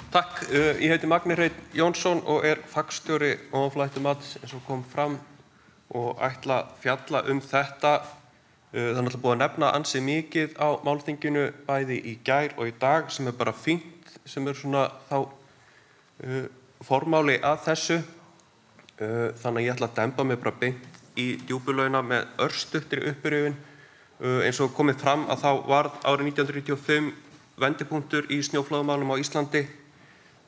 Takk, ég heiti Magni Hreinn Jónsson og fagstjóri ofanflóðahættumats eins og kom fram og ætla að fjalla þetta. Það er náttúrulega búið að nefna ansi mikið á málþinginu bæði í gær og í dag sem bara fínt, sem svona þá formáli að þessu. Þannig að ég ætla að demba mig bara beint í djúpulauna með örstuttri upprifjun. Eins og komið fram að þá varð árið 1995 vendipunktur í snjóflóðamálum á Íslandi.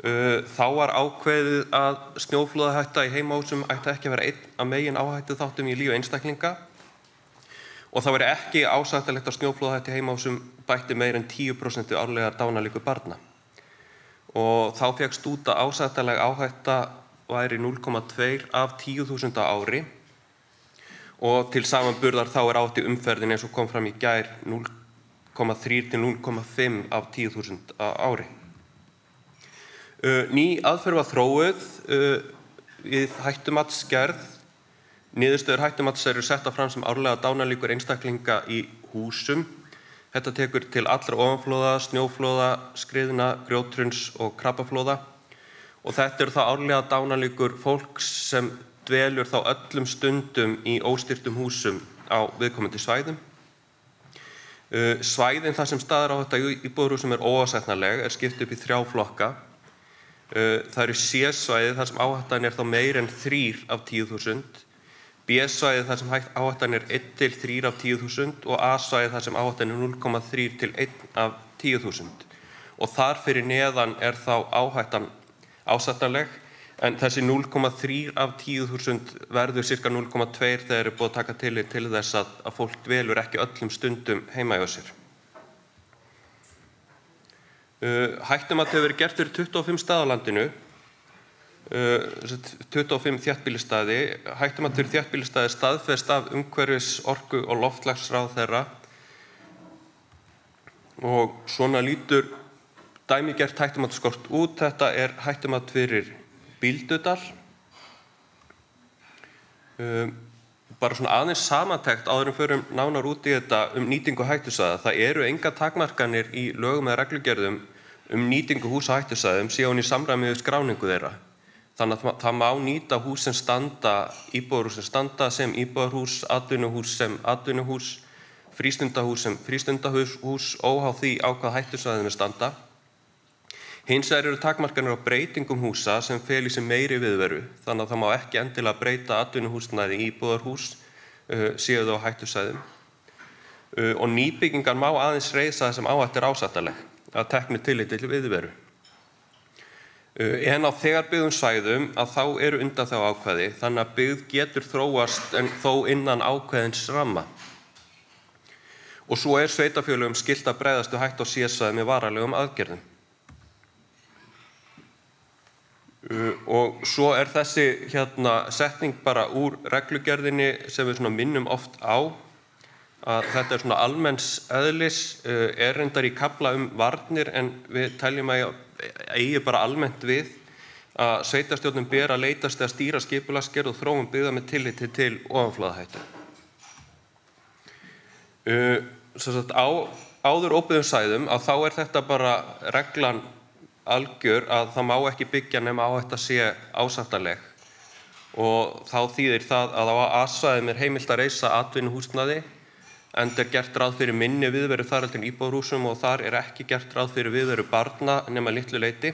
Þá var ákveðið að snjóflóðahætta í heimahúsum ætti ekki að vera einn af megin áhættuþáttum í lífi einstaklinga og það væri ekki ásættanlegt að snjóflóðahætta í heimahúsum bætti meira en 10% árlega dánarlíkur barna. Og þá fékkst út að ásættanleg áhætta væri 0,2 af 10.000 á ári og til samanburðar þá áhættu umferðin eins og kom fram í gær 0,3 til 0,5 af 10.000 á ári. Ný aðferð var þróuð við hættumatsgerð. Niðurstöður hættumats eru settar fram sem árlega dánarlíkur einstaklinga í húsum. Þetta tekur til allra ofanflóða, snjóflóða, skriðna, grjóthruns og krabbaflóða. Og þetta eru þá árlega dánarlíkur fólks sem dvelur þá öllum stundum í óstyrtum húsum á viðkomandi svæðum. Svæðin þar sem staðar á þetta íbúðarhúsum óásættanleg skipt upp í 3 flokka. Það eru C-svæði þar sem áhættan þá meira en 3 af 10.000, B-svæði þar sem áhættan 1 til 3 af 10.000 og A-svæði þar sem áhættan 0,3 til 1 af 10.000. Og þar fyrir neðan þá áhættan ásættanleg, en þessi 0,3 af 10.000 verður cirka 0,2 þegar búið að taka til þess að fólk dvelur ekki öllum stundum heima hjá sér. Hættumat hefur verið gert fyrir 25 staði á landinu, 25 þéttbýlisstaði. Hættumat fyrir þéttbýlisstaði staðfest af umhverfis-, orku- og loftslagsráðherra og svona lítur dæmigert hættumatskort út. Þetta hættumat fyrir Bíldudal. Bara svona aðeins samantekt áður en förum nánar út í þetta nýtingu hættusvæða. Það eru engar takmarkanir í lögum eða reglugerðum nýtingu húsa á hættusvæðum sé hún í samræmi við skráningu þeirra. Þannig að það má nýta hús sem standa, íbúðarhús sem standa sem íbúðarhús, atvinnuhús sem atvinnuhús, frístundahús sem frístundahús, óháð því á hvað hættusvæðum standa. Hins vegar eru takmarkanir á breytingum húsa sem fela í sér meiri viðveru, þannig að það má ekki endilega breyta atvinnuhúsnæði í íbúðarhús séu þau á hættusvæðum. Og nýbyggingar má aðeins reisa sem áhætta ásættanleg að teknu tilliti til viðveru. En á þegar byggðum svæðum þá eru undanþáguákvæði, þannig að byggð getur þróast en þó innan ákveðins ramma. Og svo sveitarfélögum skylt að bregðast við hættu á C-svæðum með varanlegum aðgerðum. Og svo þessi setning bara úr reglugerðinni sem við minnum oft á, að þetta svona almenns eðlis, reyndar í kafla varnir en við teljum að eigi bara almennt við að sveitarstjórnum ber að leitast að stýra skipulagsgerð og þróun byggða með tilliti til ofanflóðahættu. Á áður óbyggðum svæðum þá þetta bara reglan algjör að það má ekki byggja nema áhætta sé ásættanleg og þá þýðir það að á A-svæðum heimilt að reisa atvinnuhúsnæði enda gert ráð fyrir minni viðveru þar heldur en íbúðarhúsum og þar ekki gert ráð fyrir viðveru barna nema litlu leyti.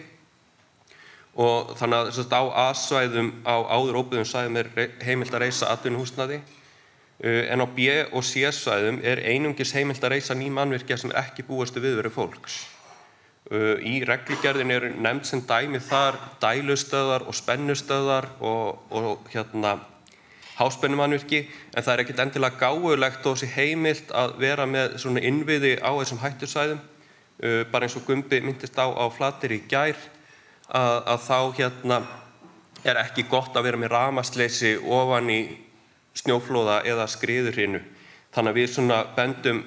Og þannig að á A-svæðum á áður óbyggðum svæðum heimilt að reisa atvinnuhúsnæði en á B- og C-svæðum einungis heimilt að reisa ný mannvirkja sem ekki búast við viðveru fólks. Í reglugerðinni nefnd sem dæmi þar dælustöðvar og spennustöðvar og háspennumannvirki, en það ekkert endilega gáfulegt og heimilt að vera með svona innviði á þessum hættusvæðum. Bara eins og Gumbi minntist á Flateyri í gær, að þá ekki gott að vera með rafmagnsleysi ofan í snjóflóða eða skriðuhrinu. Þannig að við svona bendum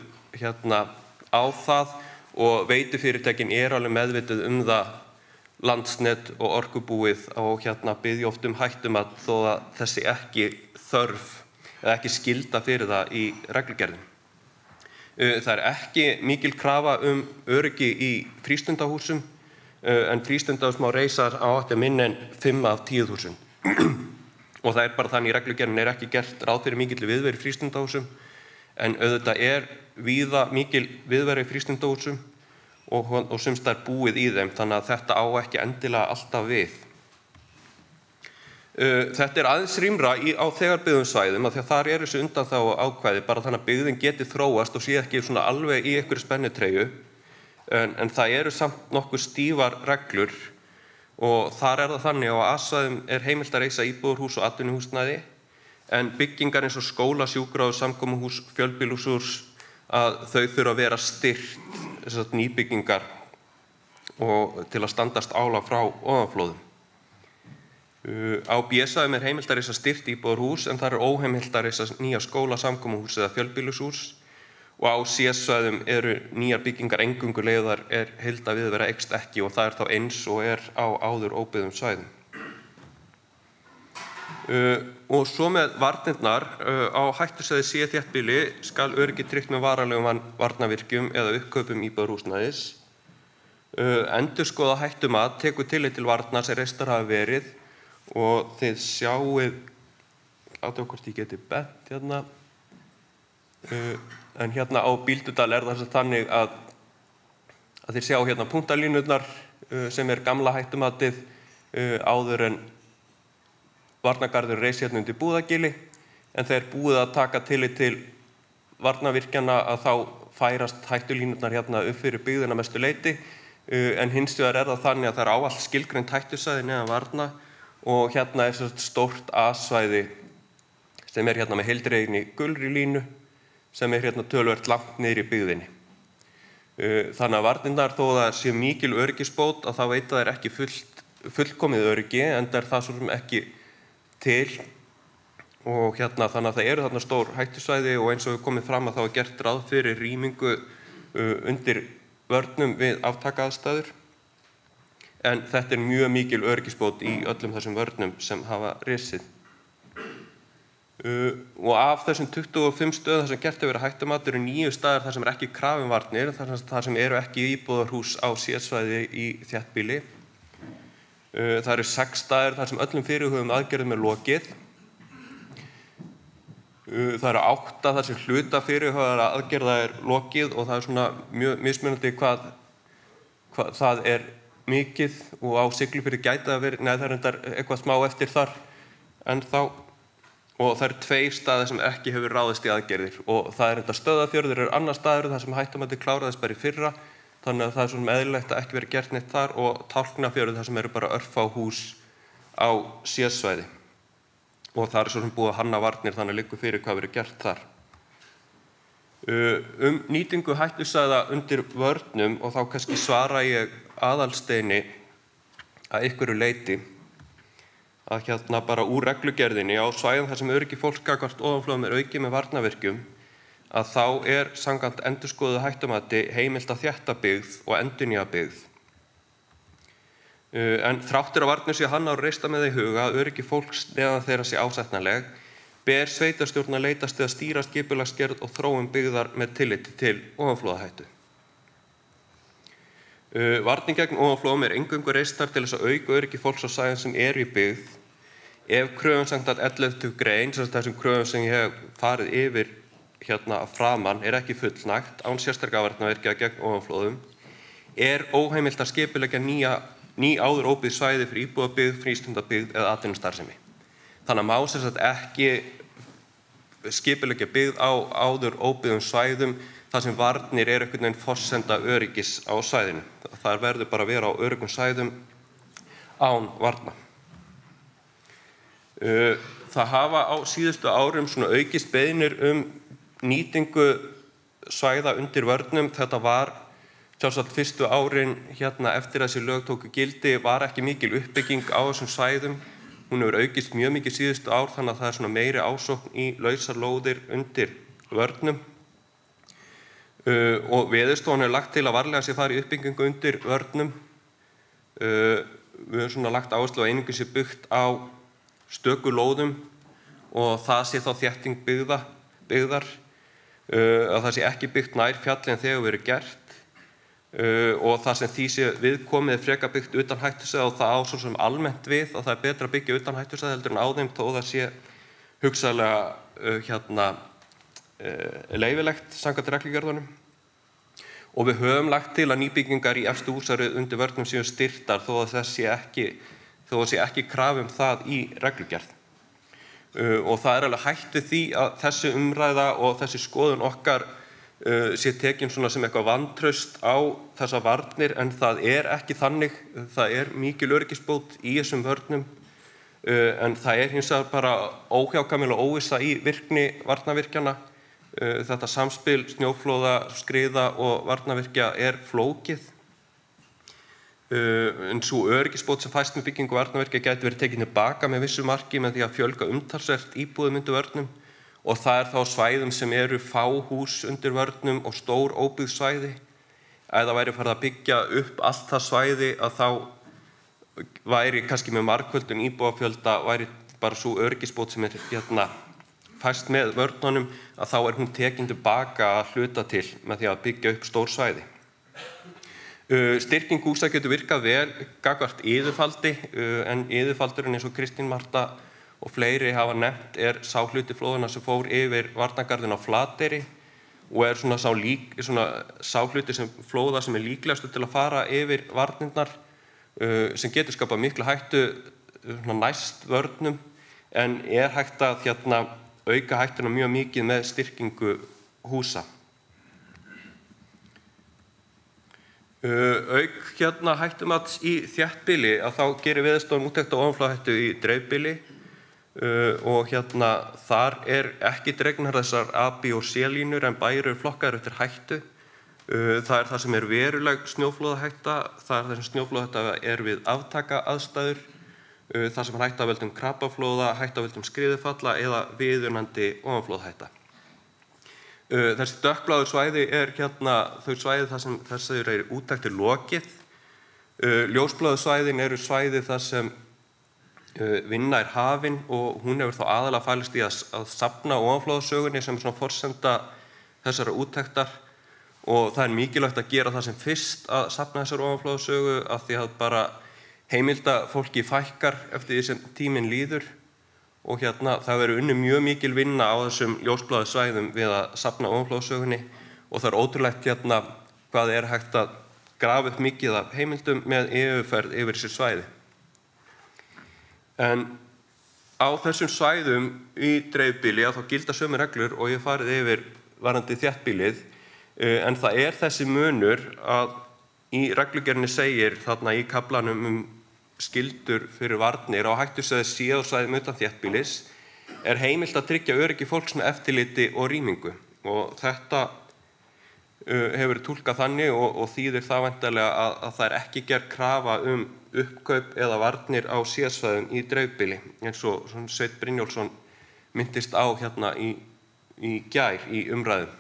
á það og veitufyrirtækin alveg meðvituð það Landsnet og Orkubúið og biðja oft hættumat þó að þessi ekki þörf eða ekki skylda fyrir það í reglugerðum. Það ekki mikil krafa öryggi í frístundahúsum en frístundahús má reisa á ekki minna en 5 af 10.000. Og það bara þannig í reglugerðinni ekki gert ráð fyrir mikilli viðveru í frístundahúsum, en auðvitað víða mikil viðveru í frístundahúsum og sums staðar búið í þeim, þannig að þetta á ekki endilega alltaf við. Þetta aðeins rýmra á þegar byggðum svæðum, af því að þar þessu undanþágu ákvæði, bara þannig að byggðin geti þróast og sé ekki svona alveg í einhverju spennitreyju, en það samt nokkuð stífar reglur og þar það þannig að á A-svæðum heimilt að reisa íbúðarhús og atvinnuhúsnæði, en byggingar eins og skóla, sjúkrahús, samkomuhús, fjölbýlishús, að þau þurfa að vera styrkt, þessar nýbyggingar og til að standast álag frá ofanflóðum. Á B-svæðum heimilt að reisa styrkt íbúðarhús, en þar óheimilt að reisa nýja skóla, samkomuhús eða fjölbýlishús, og á C-svæðum nýjar byggingar eingöngu leyfðar heildarviðvera eykst ekki, og það þá eins og á áður óbyggðum svæðum. Og svo með varnirnar, á hættusvæði C-þéttbýli skal öryggi tryggt með varanlegum varnarvirkjum eða uppkaupum íbúðarhúsnæðis. Endurskoða hættumat tekur tillit til varna sem reistar hafa verið, og þið sjáið, hvort ég geti bent hérna, en hérna á Bíldudal það þannig að þið sjá hérna punktalínurnar sem gamla hættumatið áður en varnargarður reis hérna undir Búðagili, en þegar búið að taka tillit til varnarvirkjana að þá færast hættulínurnar hérna upp fyrir byggðina mestu leyti, en hins vegar það þannig að það ávallt skilgreint hættusvæði neðan varna, og hérna stórt A-svæði sem hérna með heildreiginni gulri línu, sem hérna töluvert langt niður í byggðinni. Þannig að varnirnar, þó það sé mikil öryggisbót, að þá veita þær ekki fullkomið öryggi, en það svo sem ekki til, og hérna þannig að það þarna stór hættusvæði, og eins og við komið fram að þá gert ráð fyrir rýmingu undir vörnum við aftakaðstæður, en þetta mjög mikil öryggisbót í öllum þessum vörnum sem hafa risið. Og af þessum 25 stöðum þar sem gert hefur verið hættumat 9 staðir þar sem ekki krafin varnir, þar sem ekki íbúðarhús á C-svæði í þéttbýli. Það 6 staðir þar sem öllum fyrirhuguðum aðgerðum lokið. Það 8 þar sem hluta fyrirhugaðra aðgerða lokið, og það svona mjög mismunandi hvað það mikið, og á Siglufirði gæti það verið, það reyndar eitthvað smá eftir þar ennþá. Og það 2 staðir sem ekki hefur ráðist í aðgerðir, og það reyndar Stöðvarfjörður annar staður þar sem hættumatið kláraðist bara í fyrra, þannig að það svona eðlilegt að ekki verið gert neitt þar, og Tálknafjörður þar sem bara örfá hús á C-svæði. Og það svo sem búið að hanna varnir, þannig að liggur fyrir hvað verið gert þar. Nýtingu hættusvæða undir vörnum, og þá kannski svara ég Aðalsteini að einhverju leyti, að hérna bara úr reglugerðinni á svæðum þar sem öryggi fólks gagnvart ofanflóðum aukið með varnarvirkjum, að þá samkvæmt endurskoðuðu hættumati heimilt að þétta byggð og endurnýja byggð. En þráttur að varnir sé hannar og reista með í huga að öryggi fólks neðan þeirra sé ásættanleg, ber sveitarstjórn að leitast við að stýra skipulagsgerð og þróun byggðar með tilliti til ofanflóðahættu. Varnir gegn ofanflóðum eingöngu reistar til þess að auka öryggi fólks á svæðum sem í byggð, ef kröfum samkvæmt 11. grein, þessum kröfum sem ég hef farið yfir hérna framan, ekki fullnægt án sérstakra varnarvirkja gegn ofanflóðum, óheimilt að skipuleggja ný áður óbyggð svæði fyrir íbúðabyggð, frístundabyggð eða atvinnustarfsemi. Þannig að má ekki skipuleggja byggð á áður óbyggðum svæðum þar sem varnir einhvern veginn forsenda öryggis á svæðinu. Það verður bara að vera á öruggum svæðum án varna. Það hafa á síðustu árum aukist beiðnir nýtingu svæða undir vörnum. Þetta var sjálfsagt fyrstu árin hérna eftir að þessi lög tóku gildi var ekki mikil uppbygging á þessum svæðum. Hún hefur aukist mjög mikið síðustu ár, þannig að það meiri ásókn í lausar lóðir undir vörnum. Og Veðurstofan hefur lagt til að varlega sé farið í uppbyggingu undir vörnum. Við höfum lagt áherslu á einungis sé byggt á stöku lóðum, og það sé þá þétting byggðar, að það sé ekki byggt nær fjalli en þegar verið gert, og það sem því sé viðkomið frekar byggt utan hættusvæða og það á svo sem almennt við að það er betra að byggja utan hættusvæða heldur en á þeim þó það sé hugsanlega leyfilegt samkvæmt reglugerðunum. Og við höfum lagt til að nýbyggingar í efstu húsaröð undir vörnum séu styrktar þó að það sé ekki krafa það í reglugerð. Og það er alveg hætt við því að þessi umræða og þessi skoðun okkar sé tekin svona sem eitthvað vantraust á þessar varnir en það er ekki þannig. Það er mikil öryggisbót í þessum vörnum en það er hins vegar bara óhjákvæmileg óvissa í virkni varnarvirkjana. Þetta samspil snjóflóða, skriða og varnarvirkja er flókið. En sú öryggisbót sem fæst með byggingu varnarvirkja gæti verið tekin tilbaka með vissu marki með því að fjölga umtalsvert íbúðum undir vörnum og það er þá svæðum sem eru fá hús undir vörnum og stór óbyggð svæði. Ef það væri farið að byggja upp allt það svæði að þá væri kannski með margföldun íbúafjölda væri bara sú öryggisbót sem er fæst með vörnunum að þá er hún tekin tilbaka að hluta til með því að byggja upp stór svæði. Styrking húsa getur virkað vel gagnvart iðufaldi en iðufaldurinn eins og Kristín Marta og fleiri hafa nefnt sá hluti flóðanna sem fór yfir varnargarðinn á Flateyri og svona sá hluti sem flóða sem er líklegastur til að fara yfir varnirnar sem getur skapað mikla hættu næst vörnum en er hægt að auka hættuna mjög mikið með styrkingu húsa. Auk hættumats í þéttbýli að þá gerir Veðurstofan úttekt á ofanflóðahættu í dreifbýli og þar er ekki dregnar þessar A, B og C-línur en bæir eru flokkaðir eftir hættu. Það er það sem er veruleg snjóflóðahætta, það er það sem snjóflóðahætta er við aftakaaðstæður, það sem er hætta af völdum krapaflóða, hætta af völdum skriðufalla eða viðunandi ofanflóðahætta. Þessi dökkbláu svæði er þau svæði þar sem þessar eru úttektir lokið. Ljósbláu svæðin eru svæði þar sem vinna er hafin og hún hefur þá aðalega falist í að safna ofanflóðasögunni sem er svona forsenda þessara úttektar og það er mikilvægt að gera það sem fyrst að safna þessar ofanflóðasögu af því að bara heimildafólki fækkar eftir því sem tíminn líður og það verður unnið mjög mikil vinna á þessum ljósbláu svæðum við að safna ofanflóðasögunni og það er ótrúlegt hvað er hægt að grafa upp mikið af heimildum með yfirferð yfir þessi svæði. En á þessum svæðum í dreifbýli þá gilda sömu reglur og ég farið yfir varðandi þéttbýlið en það er þessi munur að í reglugerðinni segir þarna í kaflanum skyldur fyrir varnir á hættusvæði C og svæðum utan þéttbýlis heimilt að tryggja öryggi fólks með eftirliti og rýmingu og þetta hefur verið túlkað þannig og þýðir það væntanlega að það er ekki gerð krafa uppkaup eða varnir á C-svæðum í dreifbýli eins og Sveinn Brynjólfsson minntist á í gær í umræðum.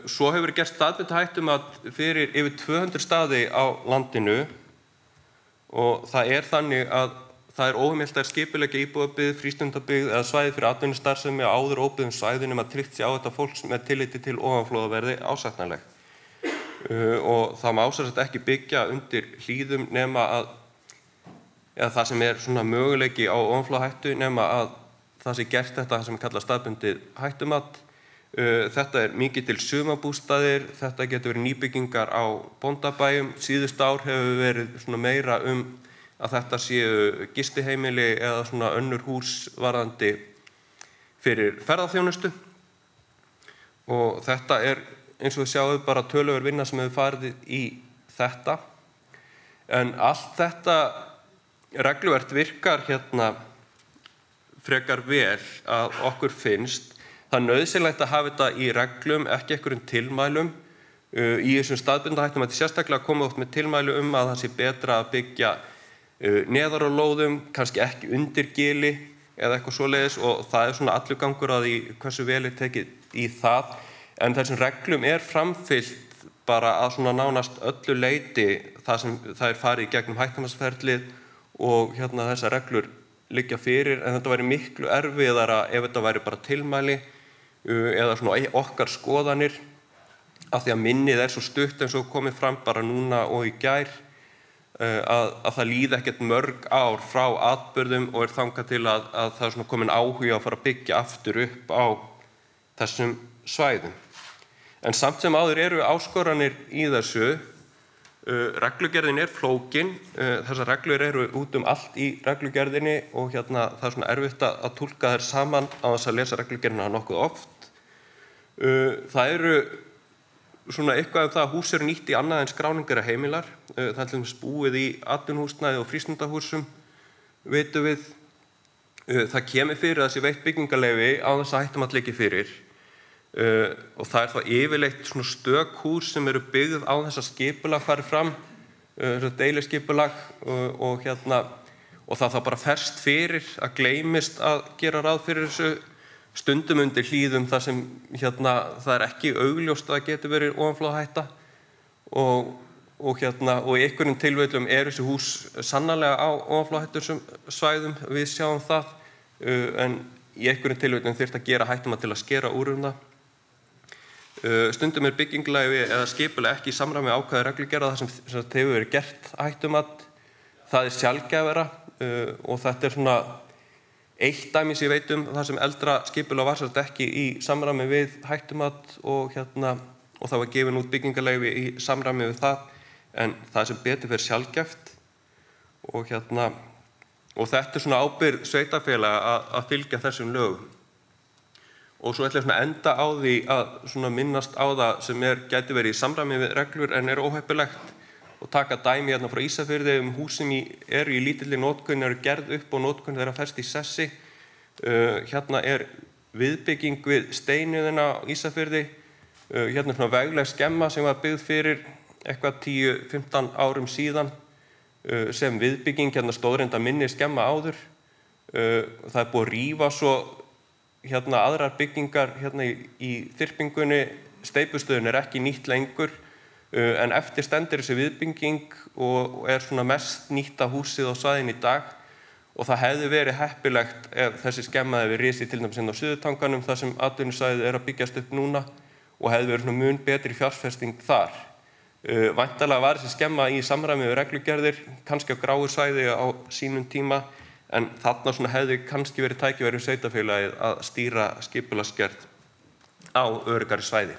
Svo hefur gert staðbundið hættumat fyrir yfir 200 staði á landinu og það er þannig að það er óheimilt að skipuleggja íbúðabyggð, frístundabyggð eða svæði fyrir atvinnustarfsemi á áður óbyggðum svæðum að tryggt sé á þetta fólks með tilliti til ofanflóða verði ásættanleg. Og það má sjálfsagt ekki byggja undir hlíðum nema eða það sem er svona möguleiki á ofanflóðahættu nema að það sé gert þetta sem kallast staðbundið hættumat. Þetta er mikið til sumarbústaðir, þetta getur verið nýbyggingar á bóndabæjum. Síðust ár hefur verið svona meira að þetta séu gistiheimili eða svona önnur hús varðandi fyrir ferðaþjónustu. Og þetta er eins og við sjáum bara töluverð vinna sem hefur farið í þetta. En allt þetta regluvert virkar frekar vel að okkur finnst. Það er nauðsynlegt að hafa þetta í reglum, ekki einhverjum tilmælum. Í þessum staðbundna hættum að sérstaklega koma út með tilmælu að það sé betra að byggja neðar á lóðum, kannski ekki undir gili eða eitthvað svoleiðis og það er svona allur gangur að því hversu vel er tekið í það. En þessum reglum er framfylgt bara að svona nánast öllu leyti það sem það er farið í gegnum hættumatsferlið og þessar reglur liggja fyrir en þetta væri miklu erfiðara ef þetta væri bara tilmæli eða svona okkar skoðanir af því að minnið svo stutt eins og komið fram bara núna og í gær, að það líði ekkert mörg ár frá atburðum og þangað til að það svona komin áhugi að fara að byggja aftur upp á þessum svæðum. En samt sem áður eru áskoranir í þessu. Reglugerðin flókin, þessar reglur eru út allt í reglugerðinni og það svona erfitt að túlka þær saman á þess að lesa reglugerðina nokkuð oft. Það eru svona eitthvað það að hús eru nýtt í annað en skráningar heimilar. Það til dæmis búið í atvinnuhúsnæði og frístundahúsum, vitum við. Það kemur fyrir að þessi veitt byggingarleyfi á þess að hættumat liggi fyrir. Og það þá yfirleitt svona stök hús sem eru byggð á þess að skipulag fari fram, deiliskipulag og það þá bara ferst fyrir að gleymist að gera ráð fyrir þessu stundum undir hlíðum þar sem það ekki augljóst að það getur verið ofanflóðahætta og í einhverjum tilfellum þessi hús sannarlega á ofanflóðahættum svæðum, við sjáum það, en í einhverjum tilfellum þyrfti að gera hættumat til að skera úr það. Stundum byggingarleyfi eða skipulag ekki í samræmi við ákvæði reglugerða þar sem hefur verið gert hættumat. Það sjaldgæfara og þetta svona eitt dæmi sem ég veit þar sem eldra skipulag var ekki í samræmi við hættumat og það var gefin út byggingarleyfi í samræmi við það, en það sem betur fer sjaldgæft og þetta svona ábyrgð sveitarfélaga að fylgja þessum lögum. Og svo ætla ég að enda á því að minnast á það sem gæti verið í samræmi við reglur en óheppilegt og taka dæmi frá Ísafirði hús sem eru í lítilli notkun, eru gerð upp og notkun þeirra fest í sessi. Hérna viðbygging við Steinuðina á Ísafirði, hérna svona vegleg skemma sem var byggð fyrir eitthvað 10-15 árum síðan sem viðbygging, stóð reyndar minni skemma áður. Það búið að rífa svo aðrar byggingar í þyrpingunni, steypustöðin ekki nýtt lengur, en eftir stendur þessi viðbygging og svona mest nýtta húsið á svæðinu í dag og það hefði verið heppilegt ef þessi skemma hefði risið til dæmis á Suðurtanganum þar sem atvinnusvæðið að byggjast upp núna og hefði verið mun betri fjárfesting þar. Væntanlega var þessi skemma í samræmi við reglugerðir, kannski á gráu svæði á sínum tíma, en þarna hefði kannski verið tækifæri sveitarfélagið að stýra skipulagsgerð á öruggari svæði.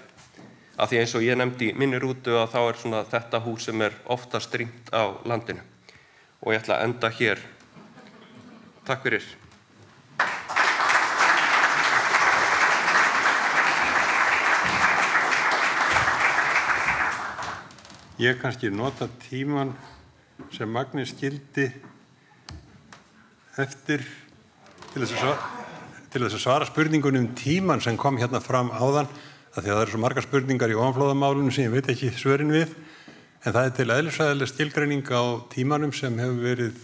Af því eins og ég nefndi í minni rútu að þá þetta hús sem oftast rýmt á landinu. Og ég ætla að enda hér. Takk fyrir. Ég kannski nota tíman sem Magni skildi eftir til þess að svara spurningunum tíman sem kom hérna fram áðan, af því að það eru svo margar spurningar í ofanflóðamálunum sem ég veit ekki svörin við, en það til eðlisfræðileg skilgreining á tímanum sem hefur verið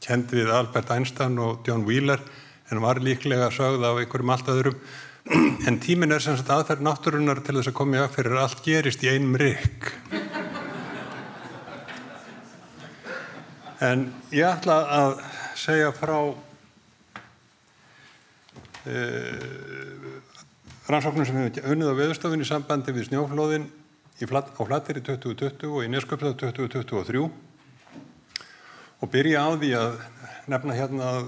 kennd við Albert Einstein og John Wheeler, en var líklega sögð af einhverjum allt öðrum. En tíminn sem sagt aðferð náttúrunnar til þess að koma í veg fyrir allt gerist í einum rykk. En ég ætla að segja frá rannsóknum sem hefur unnið á Veðurstofunni í sambandi við snjóflóðin á Flateyri 2020 og í Neskaupstað 2023 og byrja á því að nefna hérna að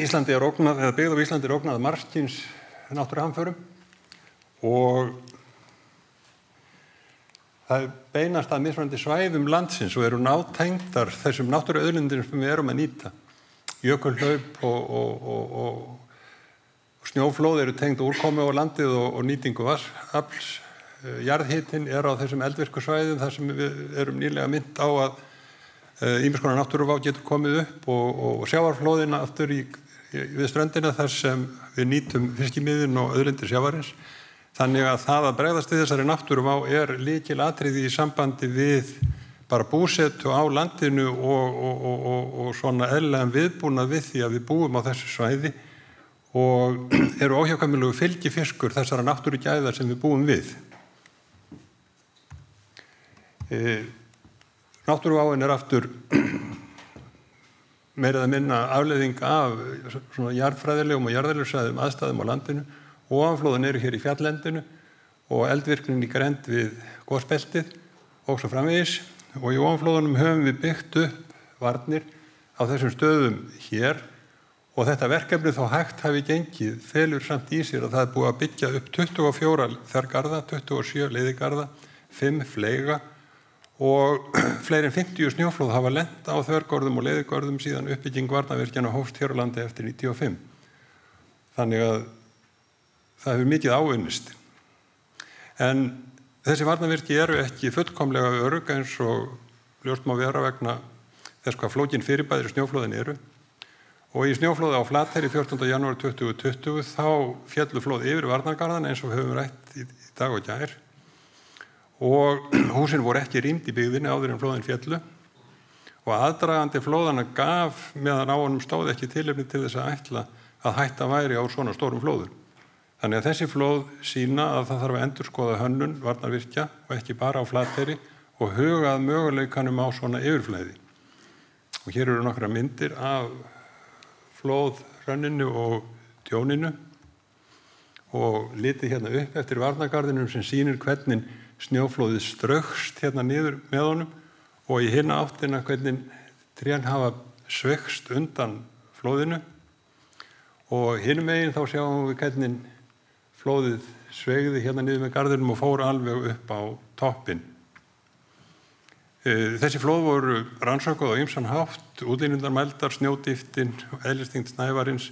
Íslandi ógnað, eða byggð á Íslandi ógnað margs kyns náttúruhamförum og það beinast að mismunandi svæðum landsins og eru nátengdar þessum náttúruauðlindum sem við erum að nýta. Jökulhlaup og snjóflóð eru tengd úrkomu á landið og nýtingu vatnsafls. Jarðhitinn á þessum eldvirku svæðum þar sem við erum nýlega minnt á að ýmiss konar náttúruvá getur komið upp og sjávarflóðina aftur við ströndina þar sem við nýtum fiskimiðin og auðlindir sjávarins. Þannig að það að bregðast við þessari náttúruvá lykilatriði í sambandi við bara búsetu á landinu og svona eðlilegan viðbúnað við því að við búum á þessu svæði og eru óhjákvæmilegu fylgifiskur þessara náttúrugæða sem við búum við. Náttúruváin aftur meira eða minna afleiðing af svona jarðfræðilegum og jarðeðlisfræðilegum aðstæðum á landinu Ofanflóðin eru hér í fjallendinu og eldvirknin í grennd við gosbeltið og svo framvegis. Og í ofanflóðunum höfum við byggt upp varnir á þessum stöðum hér og þetta verkefni þó hægt hafi gengið felur samt í sér að það búið að byggja upp 24 þvergarða, 27 leiðigarða, 5 fleyga og fleiri en 50 snjóflóð hafa lent á þvergörðum og leiðigörðum síðan uppbygging varnarvirkjana hófst hér á landi eftir 95. Þannig að það hefur mikið áunnist. En þessi varnarvirki eru ekki fullkomlega örugg eins og ljóst má vera vegna þess hvað flókin fyrirbæri snjóflóðin eru. Og í snjóflóði á Flateyri 14. janúar 2020 þá féllu flóð yfir varnargarðan eins og við höfum rætt í dag og gær. Og húsin voru ekki rýmd í byggðinni áður en flóðin féllu og aðdragandi flóðana gaf meðan á honum stóð ekki tilefni til þess að ætla að hætta væri á svona stórum flóðum. Þannig að þessi flóð sýna að það þarf að endurskoða hönnun varnarvirkja og ekki bara á Flateyri og huga að möguleikanum á svona yfirflæði. Og hér eru nokkra myndir af flóðhrönninu og tjóninu og litið hérna upp eftir varnargarðinum sem sýnir hvernig snjóflóðið straukst hérna niður með honum og í hina áttina hvernig trén hafa sveigst undan flóðinu og hinum megin þá sjáum við hvernig flóðið sveigði hérna niður með garðinum og fór alveg upp á toppinn. Þessi flóð voru rannsökuð á ýmsan hátt, útlínundar mældar, snjódýftin, eðlisþyngd snævarins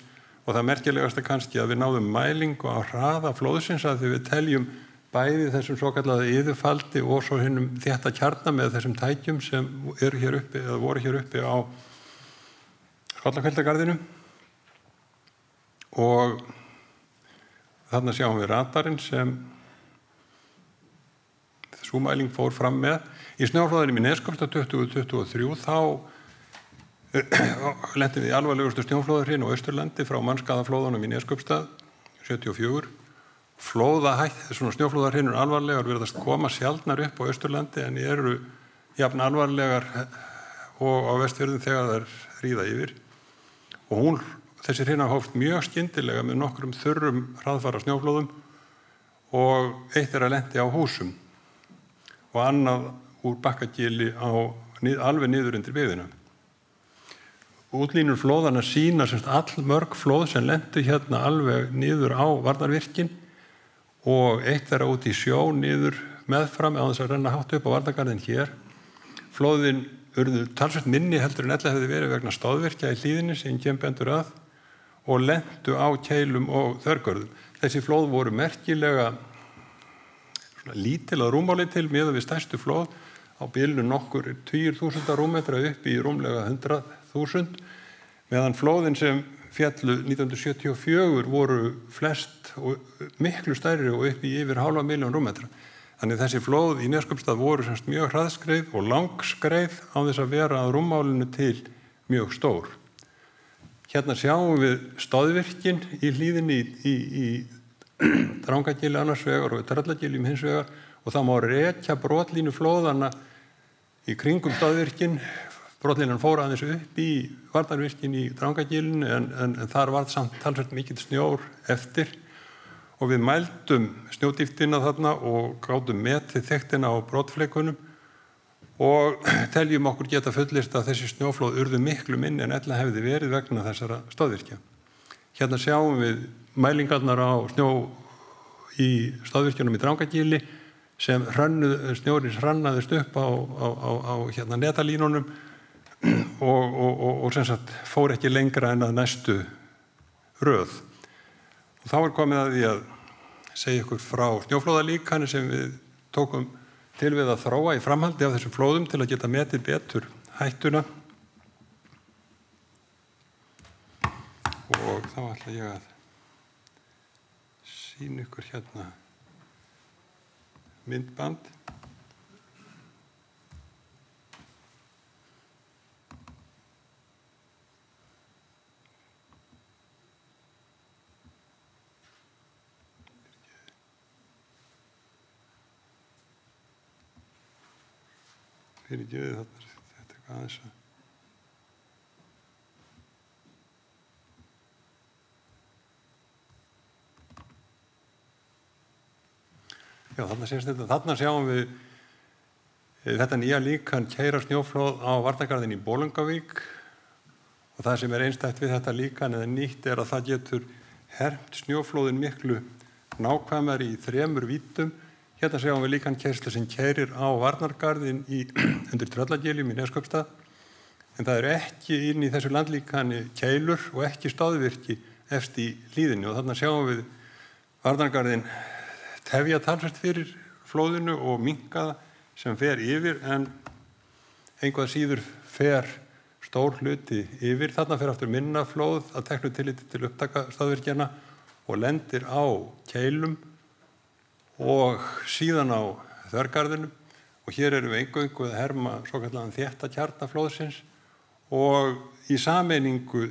og það merkilegasta kannski að við náðum mælingu á hraða flóðsins að því við teljum bæði þessum svokallaða iðufaldi og svo hinnum þétta kjarna með þessum tækjum sem eru hér uppi eða voru hér uppi á Skollahveldagarðinu og þarna sjáum við radarinn sem sú mæling fór fram með. Í snjóflóðinum í Neskaupstað 2023 þá lentum við í alvarlegustu snjóflóðahrinu á Austurlandi frá mannskaðaflóðunum í Neskaupstað 74. Svona snjóflóðahrinu alvarlegar virðast koma sjaldnar upp á Austurlandi en eru jafn alvarlegar og á Vestfjörðum þegar þær ríða yfir. Og þessi hrina hófst mjög skyndilega með nokkrum þurrum hraðfara snjóflóðum og eitt að lenti á húsum og annað úr Bakkagili alveg niður undir byggðina. Útlínur flóðana sýna allmörg flóð sem lentu hérna alveg niður á varnarvirkin og eitt þeirra út í sjó niður meðfram án þess að renna hátt upp á varnargarðin hér. Flóðin urðu talsvert minni heldur en ella hefði verið vegna stóðvirkja í hlíðinni sem kemur bendur að og lentu á keilum og þvergörðum. Þessi flóð voru merkilega lítil að rúmmáli til miðað við stærstu flóð á bilinu nokkur 10.000 rúmmetra upp í rúmlega 100.000 meðan flóðin sem fjallu 1974 voru flest og miklu stærri og upp í yfir 500.000 rúmmetra. Þannig þessi flóð í Neskaupstað voru mjög hraðskreið og langskreið á þess að vera að rúmmálinu til mjög stór. Hérna sjáum við stóðvirkin í hlíðinni í Drangagili annars vegar og Tröllagili hins vegar og það má rekja brotlínu flóðana í kringum stóðvirkin. Brotlínan fór aðeins upp í varnarvirkin í Drangagilinu en þar var samt talsvert mikill snjór eftir og við mældum snjódýftina þarna og gátum metið þykktina á brotfleikunum og teljum okkur geta fullist að þessi snjóflóð urðu miklu minni en ella hefði verið vegna þessara stóðvirkja. Hérna sjáum við mælingarnar á snjó í stóðvirkjunum í Drangagili sem snjórinn hrannaðist upp á netalínunum og sem sagt fór ekki lengra en að næstu röð. Og þá komið að því að segja ykkur frá snjóflóðalíkani sem við tókum til við að þróa í framhaldi af þessum flóðum til að geta metið betur hættuna. Og þá ætla ég að sýna ykkur hérna myndband. Fyrirgefið þarna, þetta er aðeins að Já, þarna sjáum við þetta nýja líkan keyra snjóflóð á varnargarðinn í Bolungarvík og það sem einstætt við þetta líkan eða nýtt að það getur hermt snjóflóðin miklu nákvæmari í 3 vítum. Hérna sjáum við líkan keyrslu sem keyrir á varnargarðinn undir Tröllagiljum í Neskaupstað en það ekki inn í þessu landlíkani keilur og ekki stöðvirki efst í hlíðinni og þarna sjáum við varnargarðinn tefja talsvert fyrir flóðinu og minnka sem fer yfir en einhvað síður fer stór hluti yfir. Þarna fer aftur minna flóð að teknu tilliti til upptaka stöðvirkjana og lendir á keilum og síðan á þvergarðinum og hér erum við eingöngu að herma svokallaðan þétta kjarna flóðsins og í sameiningu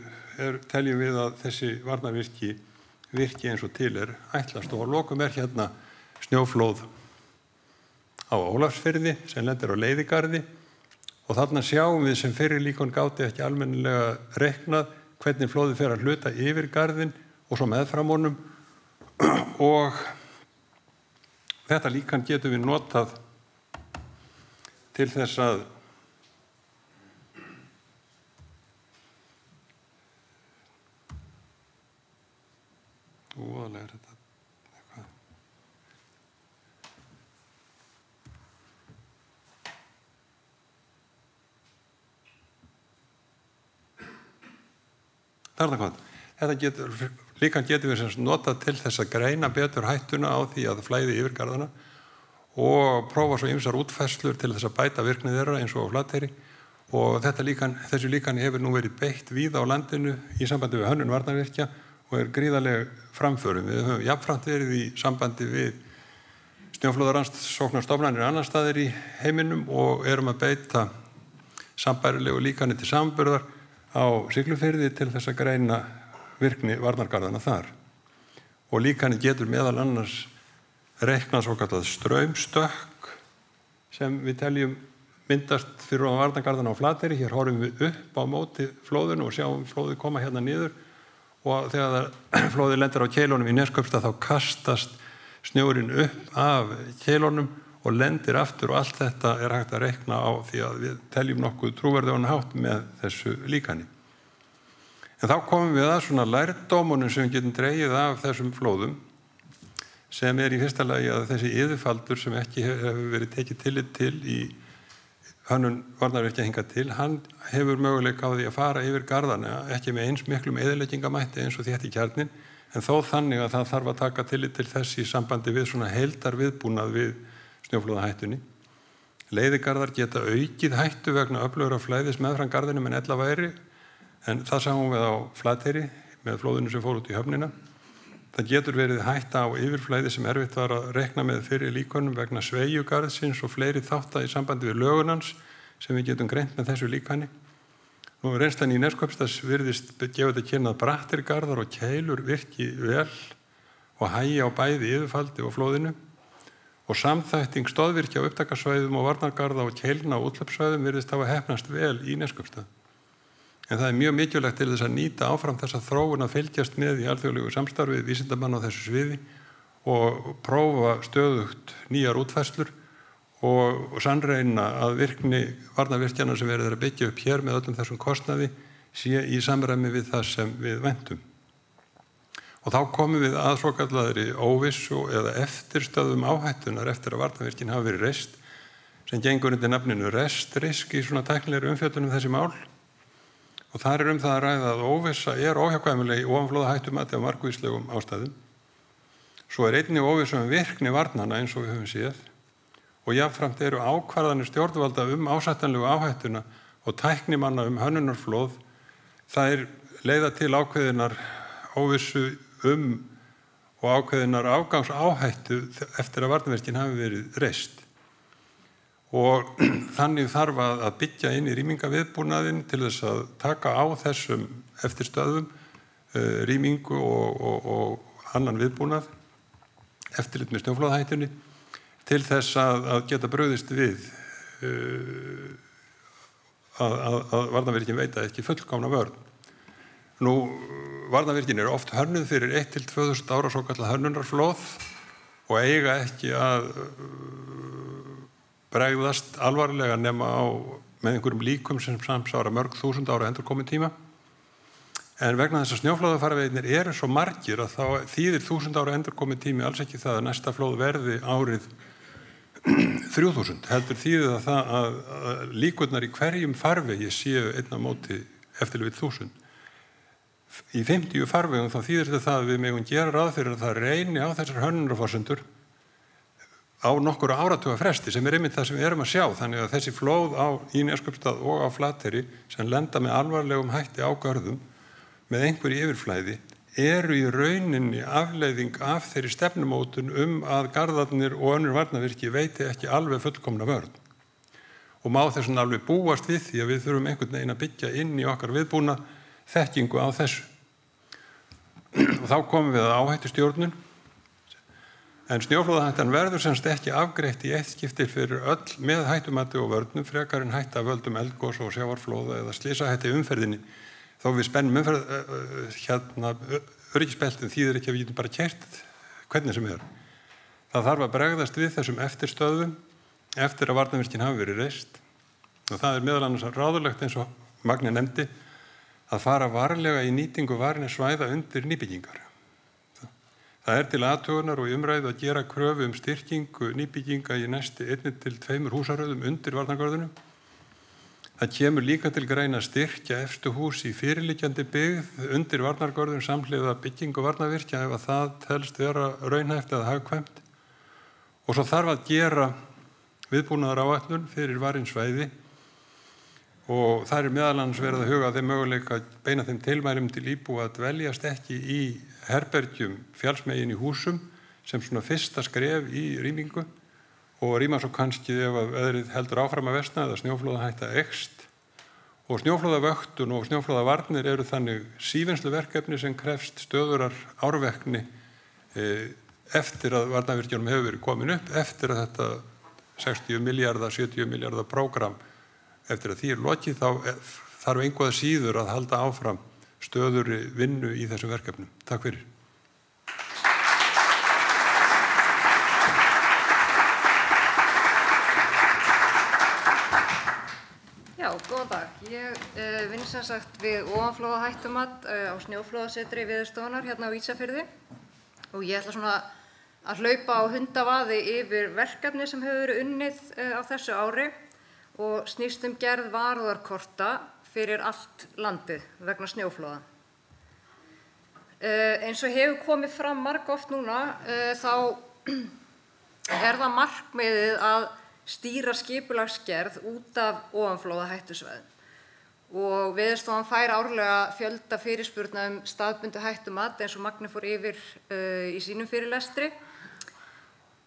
teljum við að þessi varnarvirki eins og til ætlast og að lokum hérna snjóflóð á Ólafsfirði sem lendir á Leiðigarði og þarna sjáum við sem fyrri líkon gáti ekki almennilega reiknað hvernig flóðið fer að hluta yfir garðinn og svo meðfram honum og þetta líkan getum við notað til þess að óalega þetta eitthvað. Þarna hvað? Þetta líkan getum við notað til þess að greina betur hættuna á því að flæði yfir garðana og prófa svo ýmsar útfærslur til þess að bæta virkni þeirra eins og á Flateyri og þessu líkan hefur nú verið beitt víða á landinu í sambandi við hönnun varnarvirkja og gríðarleg framförum. Við höfum jafnframt verið í sambandi við snjóflóðarannsóknarstofnanir annar staðir í heiminum og erum að beita sambærilegu líkani til samanburðar á Siglufirði til þess að greina virkni varnargarðana þar. Og líkani getur meðal annars reiknað svokallað straumstökk sem við teljum myndast fyrir á varnargarðana á Flateyri. Hér horfum við upp á móti flóðinu og sjáum flóðið koma hérna niður og þegar flóðið lendir á keilunum í Neskaupstað þá kastast snjórinn upp af keilunum og lendir aftur og allt þetta hægt að reikna á því að við teljum nokkuð trúverðugan hátt með þessu líkani. En þá komum við að svona lærdómunum sem við getum dregið af þessum flóðum sem í fyrsta lagi að þessi yfirfaldur sem ekki hefur verið tekið tillit til í hönnun varnarvirkja hingað til, hann hefur möguleika á því að fara yfir garðana, ekki með eins miklum eyðileggingamætti eins og þétti kjarnin, en þó þannig að það þarf að taka tillit til þess í sambandi við svona heildarviðbúnað við snjóflóðahættunni. Leiðigarðar geta aukið hættu vegna öflugra flæðis meðfram garðinum en ella væri, en það sáum við á Flateyri með flóðinu sem fór út í höfnina. Það getur verið hætta á yfirflæði sem erfitt var að reikna með fyrir líkonum vegna sveigjugarðsins og fleiri þátta í sambandi við lögunans sem við getum greint með þessu líkani. Nú reynslan í Neskaupstað virðist gefa þetta kynna að brattir garðar og keilur virki vel og hægja á bæði yfirfaldi og flóðinu og samþætting stoðvirkja á upptakasvæðum og varnargarða og keilna á úthlauppssvæðum virðist hafa heppnast vel í Neskaupstað. En það mjög mikilvægt til þess að nýta áfram þessa þróun að fylgjast með í alþjóðlegu samstarfi vísindamanna á þessu sviði og prófa stöðugt nýjar útfærslur og sannreina að virkni varnarvirkjana sem verið að byggja upp hér með öllum þessum kostnaði sé í samræmi við það sem við væntum. Og þá komum við að svokallaðri óvissu eða eftirstöðum áhættunar eftir að varnarvirkin hafa verið reist sem gengur undir nafninu restrisk í svona tæknilegri umfjöllun þessi mál. Og þar það að ræða að óvissa óhjákvæmileg í ofanflóðahættumati af margvíslegum ástæðum. Svo einnig óvissa virkni varnanna eins og við höfum séð og jafnframt eru ákvarðanir stjórnvalda ásættanlegu áhættuna og tæknimanna hönnunarflóð. Það leiða til ákveðinar óvissu og ákveðinar afgangsáhættu eftir að varnarvirkin hafi verið reist. Og þannig þarf að byggja inn í rýmingaviðbúnaðinn til þess að taka á þessum eftirstöðum, rýmingu og annan viðbúnað, eftirlit með snjóflóðahættunni, til þess að geta brugðist við að varnarvirkin veita ekki fullkomna vörn. Nú, varnarvirkin oft hönnuð fyrir 1 til 2.000 ára svokallað hönnunarflóð og eiga ekki að bregðast alvarlega nema með einhverjum líkum sem samsvara mörg þúsund ára endurkomutíma. En vegna þess að snjóflóðafarvegirnir eru svo margir að þá þýðir 1000 ára endurkomutími alls ekki það að næsta flóð verði árið 3000. Heldur þýðir það að líkurnar í hverjum farvegi séu einn á móti eftir við 1000. Í 50 farvegum þá þýðir það að við megum gera ráð fyrir að það reyni á þessar hönnunarforsendur á nokkura áratuga fresti sem einmitt það sem við erum að sjá. Þannig að þessi flóð í Neskaupstað og á Flateyri sem lenda með alvarlegum hætti á görðum með einhverju yfirflæði eru í rauninni afleiðing af þeirri stefnumótun að garðarnir og önnur varnarvirki veiti ekki alveg fullkomna vörn. Og má þess vegna alveg búast við því að við þurfum einhvern veginn að byggja inn í okkar viðbúna þekkingu á þessu. Og þá komum við að áhættustjórnun. En snjóflóðahættan verður semst ekki afgreitt í eitt skipti fyrir öll með hættumati og vörnum frekar en hætta völdum eldgos og sjávarflóða eða slysahætti umferðinni. Þó við spennum öryggisbeltin þýðir ekki að við getum bara keyrt hvernig sem er. Það þarf að bregðast við þessum eftirstöðvum eftir að varnarvirkin hafi verið reist. Og það meðal annars ráðulegt eins og Magni nefndi að fara varlega í nýtingu varinna svæða undir nýbyggingar. Það til athugunar og umræðu að gera kröfu styrkingu nýbygginga í næstu 1 til 2 húsaröðum undir varnargörðunum. Það kemur líka til greina að styrkja efstu hús í fyrirliggjandi byggð undir varnargörðum samhliða byggingu varnarvirkja ef að það telst vera raunhæft eða hagkvæmt. Og svo þarf að gera viðbúnaðaráætlun fyrir varin svæði og það meðal annars verið að huga að þeim möguleika að beina þeim tilmælum til íbúa að dveljast ekki í herbergjum fjallsmegin í húsum sem svona fyrsta skref í rýmingu og rýma svo kannski ef að veðrið heldur áfram að versna eða snjóflóðahætta eykst. Og snjóflóðavöktun og snjóflóðavarnir eru þannig sívinnsluverkefni sem krefst stöðurar árvekni eftir að varnarvirkjunum hefur verið komin upp, eftir að þetta 60 milljarða, 70 milljarða prógram eftir að því lokið, þá þarf einhvað síður að halda áfram stöðuri vinnu í þessum verkefnum. Takk fyrir. Já, góðan dag. Ég vinn sem sagt við ofanflóðahættumat á snjóflóðasetri Veðurstofunnar hérna á Ísafirði og ég ætla svona að hlaupa á hundavaði yfir verkefni sem hefur verið unnið á þessu ári og snýst gerð varúðarkorta fyrir allt landið vegna snjóflóða. Eins og hefur komið fram margoft núna, þá það markmiðið að stýra skipulagsgerð út af ofanflóðahættusvæðum. Og Veðurstofan fær árlega fjölda fyrirspurna staðbundið hættumat eins og Magni fór yfir í sínum fyrirlestri.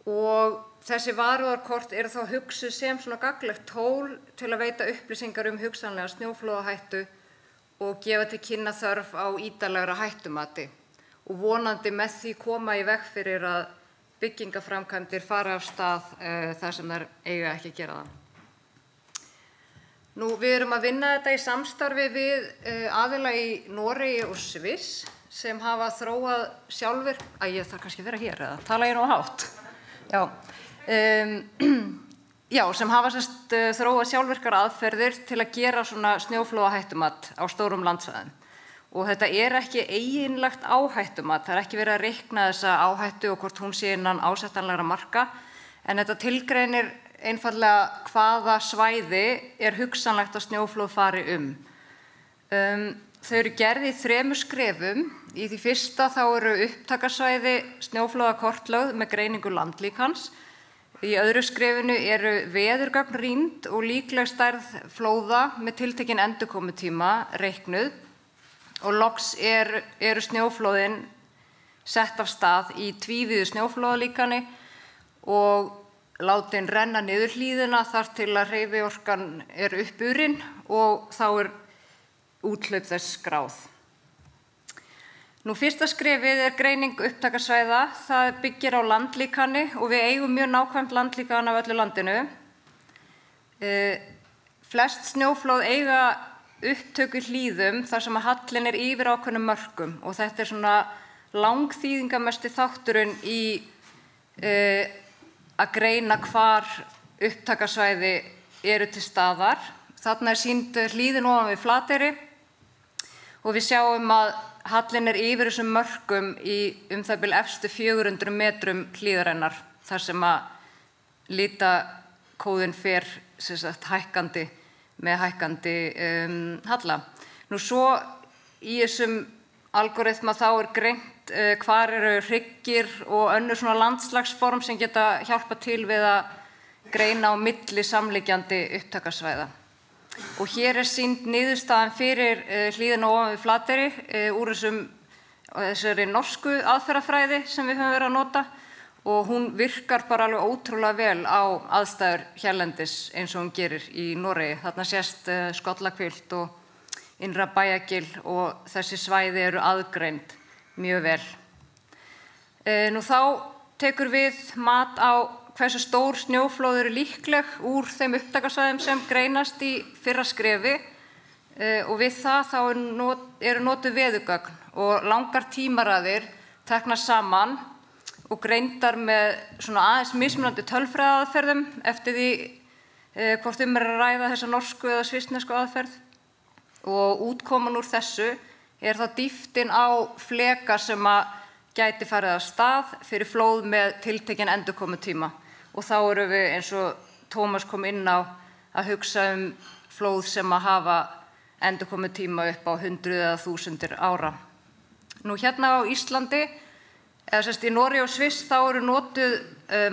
Og þessi varúðarkort eru þá hugsuð sem svona gagnlegt tól til að veita upplýsingar hugsanlega snjóflóðahættu og gefa til kynna þörf á ítarlegra hættumati og vonandi með því koma í veg fyrir að byggingaframkvæmdir fara af stað þar sem þær eiga ekki að gera það. Nú, við erum að vinna þetta í samstarfi við aðila í Noregi og Sviss sem hafa þróað sjálfvirk... Ég þarf kannski að vera hér eða tala ég nú hátt. Já, sem hafa þróað sjálfvirkar aðferðir til að gera svona snjóflóðahættumat á stórum landsvæðum. Og þetta ekki eiginlegt áhættumat, það ekki verið að reikna þessa áhættu og hvort hún sé innan ásættanlegra marka, en þetta tilgreinir einfaldlega hvaða svæði hugsanlegt að snjóflóð fari Þau eru gerð í 3 skrefum. Í því fyrsta þá eru upptakasvæði snjóflóðakortlögð með greiningu landlíkans. Í öðru skrefinu eru veðurgögn rýnd og líkleg stærð flóða með tiltekinn endurkomutíma reiknuð og loks eru snjóflóðin sett af stað í tvívíðu snjóflóðalíkani og látin renna niður hlíðina þar til að hreyfiorkan uppurinn og þá úthlaup þess skráð. Nú, fyrsta skrefið greining upptakasvæða. Það byggir á landlíkani og við eigum mjög nákvæmt landlíkan af öllu landinu. Flest snjóflóð eiga upptöku hlíðum þar sem að hallinn yfir ákveðnum mörkum og þetta svona langþýðingamesti þátturinn í að greina hvar upptakasvæði eru til staðar. Þarna sýnd hlíðin ofan við Flateyri og við sjáum að hallinn yfir þessum mörkum í það bil efstu 400 metrum hlíðarinnar, þar sem að litakóðinn fer hækkandi með hækkandi halla. Nú svo í þessum algoritma þá greint hvar eru hryggir og önnur svona landslagsform sem geta hjálpa til við að greina á milli samliggjandi upptakasvæða. Og hér sýnd niðurstaðan fyrir hlíðina ofan við Flateyri úr þessari norsku aðferðafræði sem við höfum verið að nota og hún virkar bara alveg ótrúlega vel á aðstæður hérlendis eins og hún gerir í Noregi. Þarna sést Skollahvilft og Innra Bæjagil og þessi svæði eru aðgreind mjög vel. Nú þá tekur við mat á hversu stór snjóflóð eru líkleg úr þeim upptakasvæðum sem greinast í fyrra skrefi og við það þá eru notuð veðurgögn og langar tímaraðir teknar saman og greindar með svona aðeins mismunandi tölfræðiaðferðum eftir því hvort að ræða þessa norsku eða svissnesku aðferð. Og útkoman úr þessu þá dýptin á fleka sem að gæti farið af stað fyrir flóð með tiltekinn endurkomutíma. Og þá erum við, eins og Tómas kom inn á, að hugsa flóð sem að hafa endurkomutíma upp á 100 eða 1000 ára. Nú hérna á Íslandi, eða í Noregi og Sviss, þá eru notuð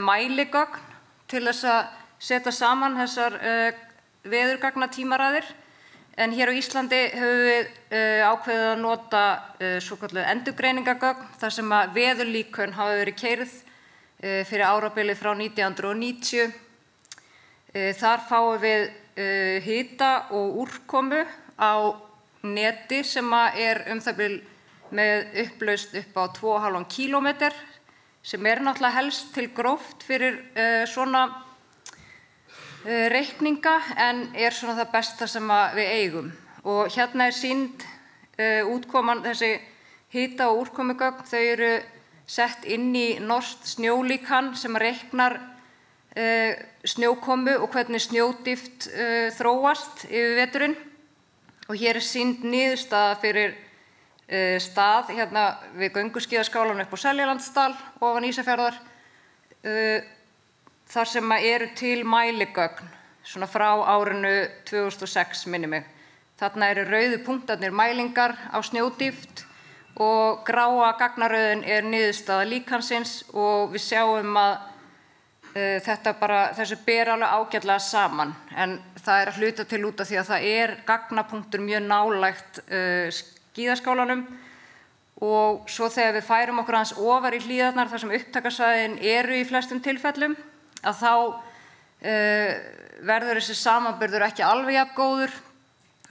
mæligögn til þess að setja saman þessar veðurgagnatímaraðir. En hér á Íslandi höfum við ákveðið að nota svokölluð endurgreiningagögn þar sem að veðurlíkön hafa verið keyrð fyrir árabilið frá 1990. Þar fáum við hita og úrkomu á neti sem að það bil með upplausn upp á 2,5 kílómeter sem náttúrulega helst til gróft fyrir svona reikninga en svona það besta sem við eigum. Og hérna sýnd útkoman, þessi hita- og úrkomugögn, þau eru sett inn í norskt snjólíkan sem reiknar snjókomu og hvernig snjódýpt þróast yfir veturinn. Og hér sýnd niðurstaða fyrir stað hérna við gönguskíðaskálanum upp á Seljalandsdal ofan Ísafjarðar. Þar sem eru til mæligögn svona frá árinu 2006 minni mig. Þarna eru rauðu punktarnir mælingar á snjódýpt og gráa gagnaröðin niðurstaða líkansins og við sjáum að þessu ber alveg ágætlega saman. En það að hluta til út af því að það gagnapunktur mjög nálægt skíðaskálanum og svo þegar við færum okkur aðeins ofar í hlíðarnar þar sem upptakasvæðin eru í flestum tilfellum að þá verður þessi samanburður ekki alveg jafn góður.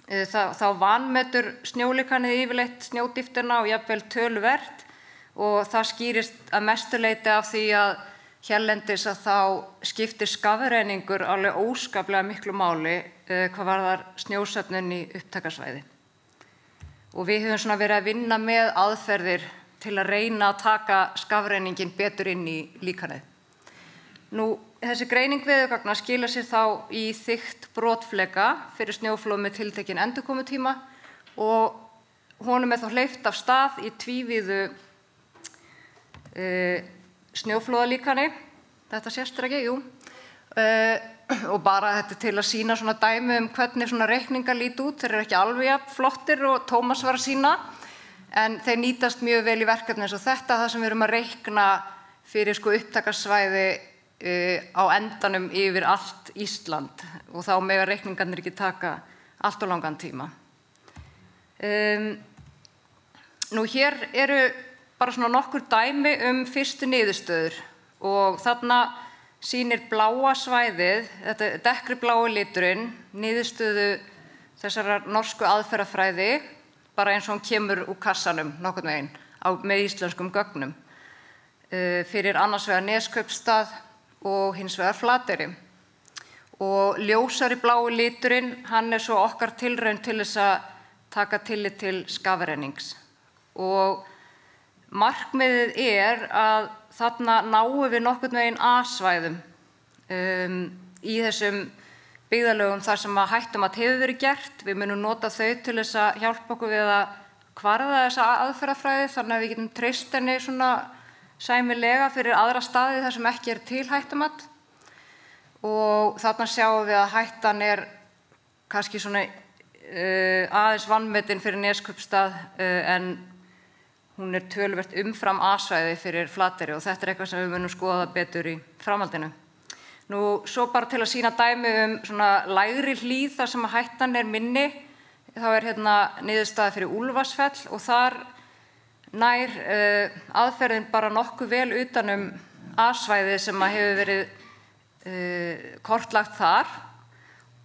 Þá vanmetur snjólíkanið yfirleitt snjódýptina og jafnvel töluvert og það skýrist að mestu leyti af því að hérlendis að þá skiptir skafrenningur alveg óskaplega miklu máli hvað varðar snjósöfnun í upptakasvæði. Og við höfum svona verið að vinna með aðferðir til að reyna að taka skafrenningin betur inn í líkanið. Nú, þessi greining veðurgagna skilar sér þá í þykkt brotfleka fyrir snjóflóð með tiltekinn endurkomutíma og honum þá hleypt af stað í tvívíðu snjóflóðalíkani. Þetta sést ekki, jú. Og bara þetta til að sýna svona dæmi hvernig svona reikningar líta út. Þeir eru ekki alveg jafn flottir og Tómas var að sýna, en þeir nýtast mjög vel í verkefni eins og þetta, það sem við erum að reikna fyrir upptakasvæði á endanum yfir allt Ísland og þá mega reikningarnir ekki taka allt of langan tíma. Nú hér eru bara svona nokkur dæmi fyrstu niðurstöður og þarna sýnir bláa svæðið, þetta dekkri blái liturinn, niðurstöðu þessarar norsku aðferðafræði bara eins og hún kemur úr kassanum nokkurn veginn með íslenskum gögnum fyrir annars vegar Neskaupstað og hins vegar Flateyri. Og ljósari blái liturinn, hann svo okkar tilraun til þess að taka tillit til skafrennings. Og markmiðið að þarna náum við nokkurn veginn A-svæðum í þessum byggðarlögum þar sem að hættumat hefur verið gert. Við munum nota þau til þess að hjálpa okkur við að kvarða þessa aðferðafræði þannig að við getum treyst henni svona sæmilega fyrir aðra staði þar sem ekki til hættumat. Og þarna sjáum við að hættan kannski svona aðeins vanmetin fyrir Neskaupstað en hún töluvert umfram A-svæði fyrir Flateyri og þetta eitthvað sem við munum skoða betur í framhaldinu. Nú, svo bara til að sýna dæmi svona lægri hlíð þar sem að hættan minni, þá hérna niðurstaða fyrir Úlfarsfell og þar nær aðferðin bara nokkuð vel utan A-svæði sem að hefur verið kortlagt þar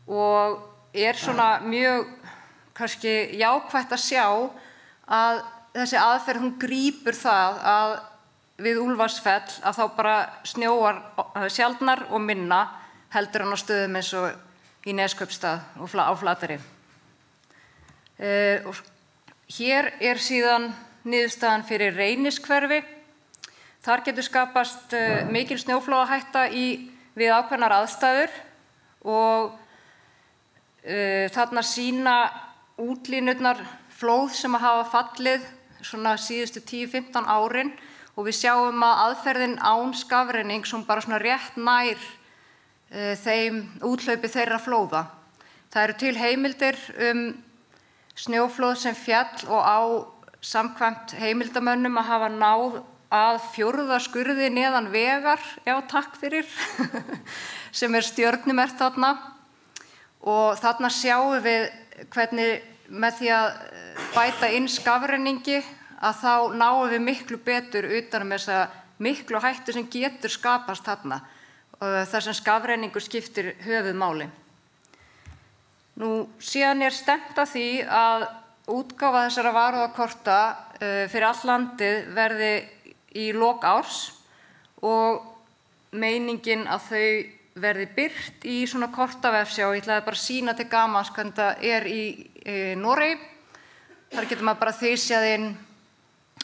og svona mjög kannski jákvætt að sjá að þessi aðferð hún grípur það að við Úlfarsfell að þá bara snjóar sjaldnar og minna heldur hann á stöðum eins og í Neskaupstað og á Flateyri. Hér síðan niðurstaðan fyrir Reynishverfi. Þar getur skapast mikil snjóflóðahætta við ákveðnar aðstæður og þarna sýna útlínurnar flóð sem hafa fallið svona síðustu 10-15 árin og við sjáum að aðferðin án skafrennings hún bara svona rétt nær þeim úthlaupi þeirra flóða. Það eru til heimildir snjóflóð sem fjall og á samkvæmt heimildamönnum að hafa náð að 4. skurði neðan vegar, já takk fyrir, sem stjörnumerkt þarna og þarna sjáum við hvernig með því að bæta inn skafrenningi að þá náum við miklu betur utan þessa miklu hættu sem getur skapast þarna þar sem skafrenningur skiptir höfuðmáli. Nú síðan stefnt að því að útgáfa þessara varúðarkorta fyrir allt landið verði í lok árs og meiningin að þau verði birt í svona kortavefsjá og ég ætlaði bara að sýna til gamans hvernig það í Noregi. Þar getur maður bara þysjað inn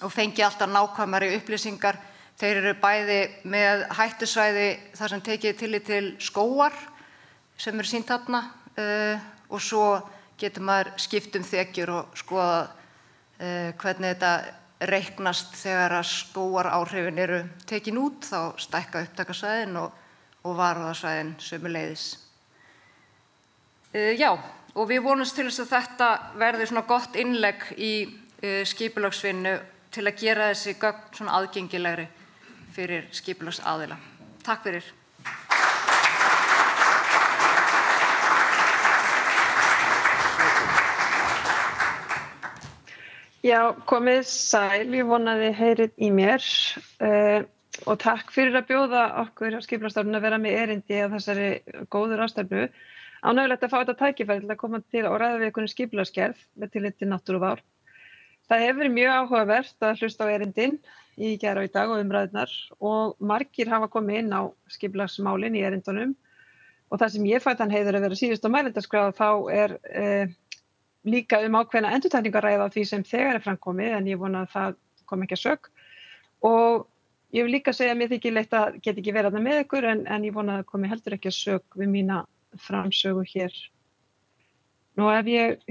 og fengi alltaf nákvæmari upplýsingar. Þeir eru bæði með hættusvæði þar sem tekið tillit til skógar sem sýnt þarna og svo getur maður skipt þekjur og skoða hvernig þetta reiknast þegar að skógaráhrifin eru tekin út þá stækka upptakasvæðin og varúðarsvæðin sömuleiðis. Já, og við vonumst til þess að þetta verði svona gott innlegg í skipulagsvinnu til að gera þessi gögn svona aðgengilegri fyrir skipulagsaðila. Takk fyrir. Já, komið sæl, ég vonaði heyrið í mér og takk fyrir að bjóða okkur á Skipulagsstofnun að vera með erindi á þessari góðu ráðstefnu. Ánægjulegt að fá þetta tækifæri til að koma til og ræða við ykkur skipulagsgerð með tilliti til náttúruvár. Það hefur verið mjög áhugavert að hlusta á erindin í gær og í dag og umræðurnar og margir hafa komið inn á skipulagsmálin í erindunum og það sem ég fæ þann heiður að vera síðust á mælendaskrá þá líka ákveðna endurtekningar ræða á því sem þegar framkomið en ég vona að það kom ekki að sök og ég vil líka segja að mér þykir leitt að geta ekki verið þarna með ykkur en ég vona að það komi heldur ekki að sök við mína framsögu hér. Nú ef ég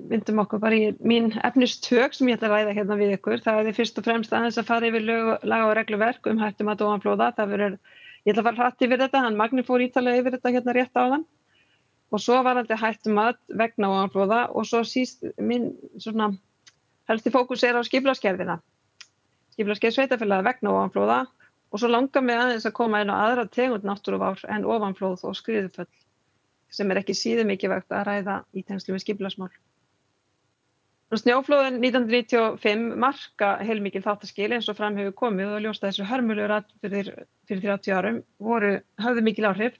vindum okkur bara í mín efnistök sem ég ætla að ræða hérna við ykkur, það fyrst og fremst aðeins að fara yfir laga og regluverk hættumat og ofanflóða. Ég ætla að fara hratt yfir þetta, hann Magni fór ítarlega yfir þetta hérna rétt áðan. Og svo varðandi hættumat vegna ofanflóða og svo síst minn svona helsti fókus á skipulagsgerðina. Skipulagsgerð sveitarfélaga vegna ofanflóða og svo langar mig aðeins að koma inn á aðra tegund náttúruvár en ofanflóð og skriðuföll sem ekki síður mikilvægt að ræða í tengslum við skipulagsmál. Snjóflóðin 1995 marka heilmikil þáttaskil eins og fram hefur komið og ljóst að þessu hörmulegu atburðir fyrir 30 árum höfðu mikil áhrif.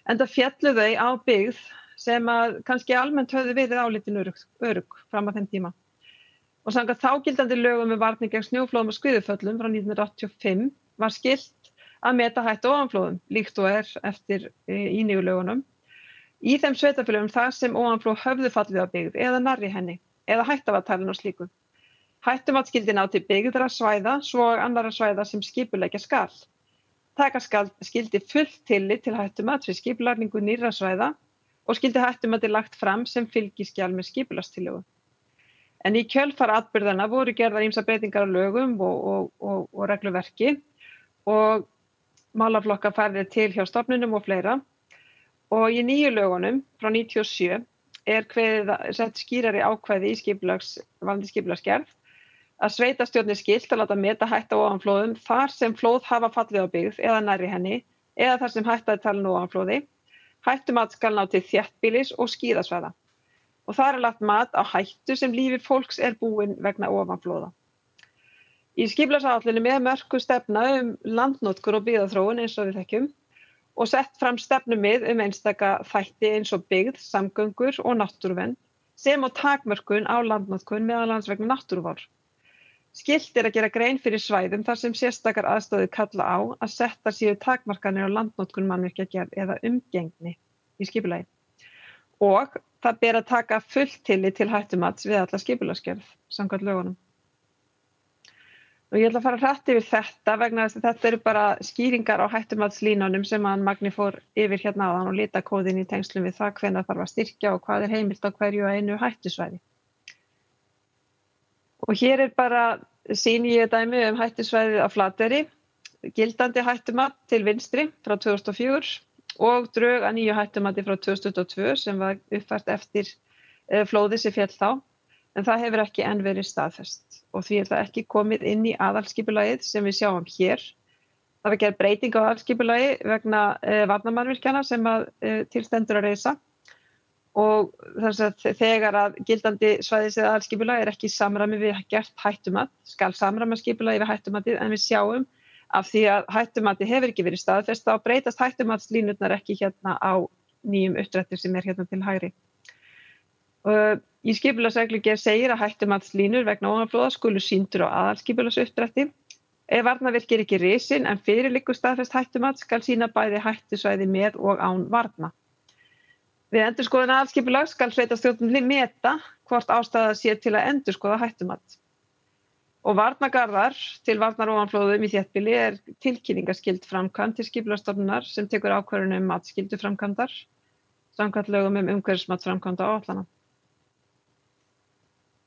Enda féllu þau á byggð sem að kannski almennt höfðu verið álitin örugg fram að þeim tíma. Og samkvæmt þágildandi lögum varnir gegn snjóflóðum og skriðuföllum frá 1985 var skylt að meta hættu ofanflóðum, líkt og eftir í nýju lögunum. Í þeim sveitarfélögum þar sem ofanflóð höfðu fallið á byggð eða nærri henni, eða hætta var talin á slíku. Hættumat skyldi ná til byggðra svæða svo og annarra svæða sem skipuleggja skal. Taka skyldi fullt tillit til hættumats við skipulagningu nýrra svæða og skyldi hættumati lagt fram sem fylgiskjal með skipulagstillögu. En í kjölfar atburðanna voru gerðar ýmsar breytingar á lögum og regluverki og málaflokkar færðir til hjá stofnunum og fleira. Og í nýju lögunum frá 97 sett skýrari ákvæði í skipulagsgerð að sveitarstjórn skylt að láta meta hættu á ofanflóðum þar sem flóð hafa fallið á byggð eða nærri henni eða þar sem hætta er talin á ofanflóði. Hættumat skal ná til þéttbýlis og skíðasvæða. Og þar lagt mat á hættu sem lífi fólks búin vegna ofanflóða. Í skipulagsáætluninni mörkuð stefna landnotkun og byggðaþróun eins og við þekkjum og sett fram stefnumið einstaka þætti eins og byggð, samgöngur og náttúruvernd sem og takmörkun á landnotkun meðal annars vegna náttúruvár. Skylt að gera grein fyrir svæðum þar sem sérstakar aðstæður kalla á að settar séu takmarkanir á landnotkun mannvirkjagerð eða umgengni í skipulagi. Og það ber að taka fullt tillit til hættumats við alla skipulagsgerð samkvæmt lögunum. Og ég ætla að fara hratt yfir þetta vegna þess að þetta eru bara skýringar á hættumatslínunum sem Magni fór yfir hérna áðan og litakóðin í tengslum við það hvenær þarf að styrkja og hvað heimilt á hverju og einu hættusvæði. Og hér bara sýni ég dæmi hættusvæðið á Flateyri, gildandi hættumat til vinstri frá 2004 og drög að nýju hættumati frá 2022 sem var uppfært eftir flóðið sem féll þá, en það hefur ekki enn verið staðfest og því það ekki komið inn í aðalskipulagið sem við sjáum hér. Það var gerð breyting á aðalskipulagi vegna varnarmannvirkjana sem til stendur að reisa. Og þess að þegar að gildandi svæðis eða aðalskipulag ekki í samræmi við gert hættumat, skal samræma skipulagi við hættumatið en við sjáum af því að hættumati hefur ekki verið staðfest þá breytast hættumatslínurnar ekki hérna á nýjum uppdrættir sem hérna til hægri. Í skipulagsreglugerð segir að hættumatslínur vegna ofanflóða skulu sýndur á aðalskipulagsuppdrætti. Ef varnarvirki ekki risin en fyrir liggur staðfest hættumat skal sýna bæði hættusvæði með og án varna. Við endurskoðun aðalskipulags skal sveitarstjórnin meta hvort ástæða sé til að endurskoða hættumat. Og varnargarðar til varnar ofanflóðum í þéttbýli tilkynningarskyld framkvæmd til skipulagsstofnunar sem tekur ákvörðun matsskyldu framkvæmdar samkvæmt lögum umhverfismat framkvæmda áætlana.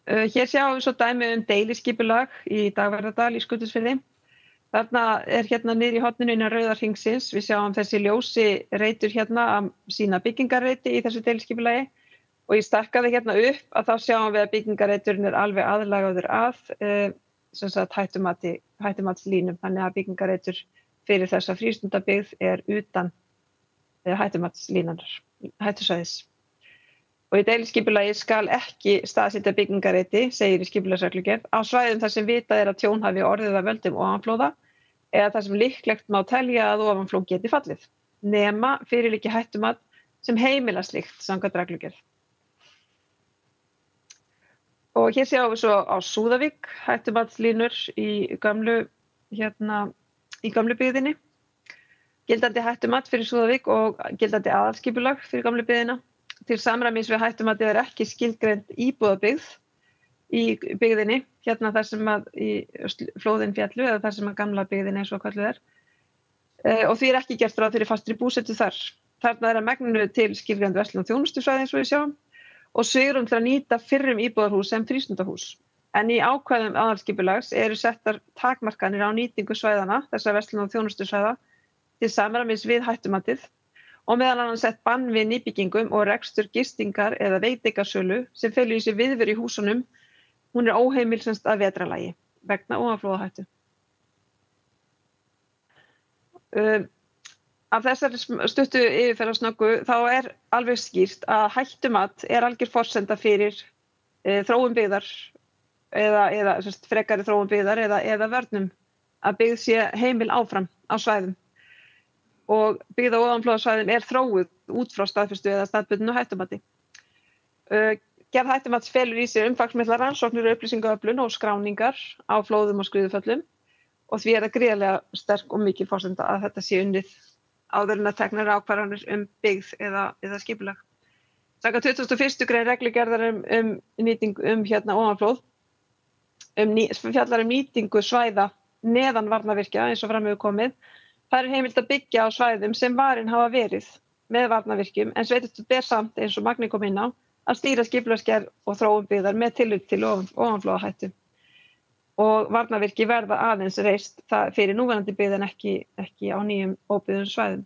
Hér sjáum við svo dæmi deiliskipulag í Dagverðardal í Skutulsfirði. Þarna hérna niður í horninu innan Rauðarhringsins. Við sjáum þessi ljósi reitur hérna að sína byggingarreiti í þessu deiliskipulagi og ég stakkaði hérna upp að þá sjáum við að byggingarreiturinn alveg aðlagaður að hættumatslínum, þannig að byggingarreitur fyrir þessa frístundabyggð utan hættumatslínunar, hættusvæðis. Og í deiliskipulagi skal ekki staðsetja byggingarreiti, segir í skipulagsreglugerð, á svæðum þar sem vitað að tjón hafi orðið af völdum ofanflóða eða þar sem líklegt má telja að ofanflóð geti fallið, nema fyrirliggi hættumat sem heimila slíkt samkvæmt reglugerð. Og hér sjáum við svo á Súðavík hættumatslínur í gömlu byggðinni. Gildandi hættumat fyrir Súðavík og gildandi aðalskipulag fyrir gömlu byggðina. Til samræmis við hættumatið ekki skilgreind íbúðabyggð í byggðinni, hérna þar sem að flóðin féllu eða þar sem að gamla byggðin eins og kölluð og því ekki gert ráð fyrir fastri búsetu þar. Þarna að megninu til skilgreind verslun og þjónustusvæði eins og við sjáum og svigrúm til að nýta fyrrum íbúðarhús sem frístundahús. En í ákvæðum aðalskipulags settar takmarkanir á nýtingu svæðana, þessar verslun og þjónustusvæða, til samræmis við hættumatið og meðal annars sett bann við nýbyggingum og rekstur gistingar eða veitingasölu sem felur í sér viðveru í húsunum. Hún óheimil að vetrarlagi vegna ofanflóðahættu. Af þessari stuttu yfirferðarsnöggu þá alveg skýrt að hættumat algjör forsenda fyrir þróun byggðar eða frekari þróun byggðar eða vörnum að byggð sé heimil áfram á svæðum. Og byggð á ofanflóðasvæðum þróuð út frá staðfestu eða staðbundnu hættumati. Gerð hættumats felur í sér umfangsmiklar rannsóknir, upplýsingaöflun og skráningar á flóðum og skriðuföllum og því það gríðarlega sterk og mikil forsenda að þetta sé unnið áður en að teknar ákvarðanir byggð eða skipulag. Samkvæmt 21. grein reglugerðar nýting ofanflóð fjallar nýtingu svæða neðan varnarvirkja eins og fram hefur komið. Það heimilt að byggja á svæðum sem varin hafa verið með varnarvirkjum en sveitarstjórn ber samt eins og Magni kom inn á að stýra skipulagsgerð og þróun byggðar með tillit til ofanflóðahættu. Og varnarvirki verða aðeins reist fyrir núverandi byggð en ekki á nýjum óbyggðum svæðum.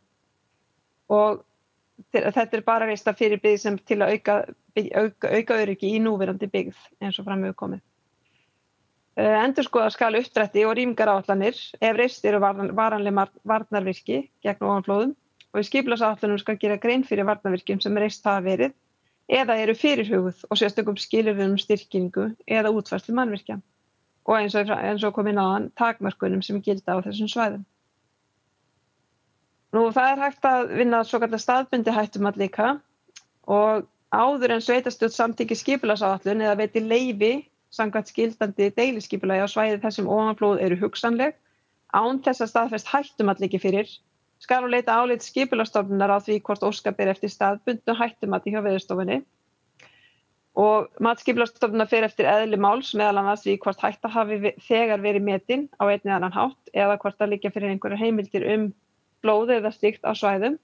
Og þetta bara reista fyrir byggð sem til að auka öryggi í núverandi byggð eins og fram hefur komið. Endurskoða skal uppdrætti og rýmingaráætlanir ef reist eru varanleg varnarvirki gegn ofanflóðum og í skipulagsáætlunum skal gera grein fyrir varnarvirkjum sem reist hafa verið eða eru fyrirhuguð og sérstökum skilyrðum styrkingu eða útfærslu mannvirkja og eins og kom inn áðan takmörkunum sem gilda á þessum svæðum. Nú það hægt að vinna svokallað staðbundið hættumat líka og áður en sveitarstjórn samþykkir skipulagsáætlun eða veiti leyfi samkvæmt skildandi deiliskipulagi á svæði þar sem ofanflóð eru hugsanleg án þess að staðfest hættumat liggi fyrir skal hún leita álit skipulagsstofnunar á því hvort óska ber eftir staðbundnu hættumati hjá Veðurstofunni og mat skipulagsstofnunar fer eftir eðli máls meðal annars því hvort hætta hafi þegar verið metin á einn eða annan hátt eða hvort það liggja fyrir einhverjar heimildir flóð eða slíkt á svæðum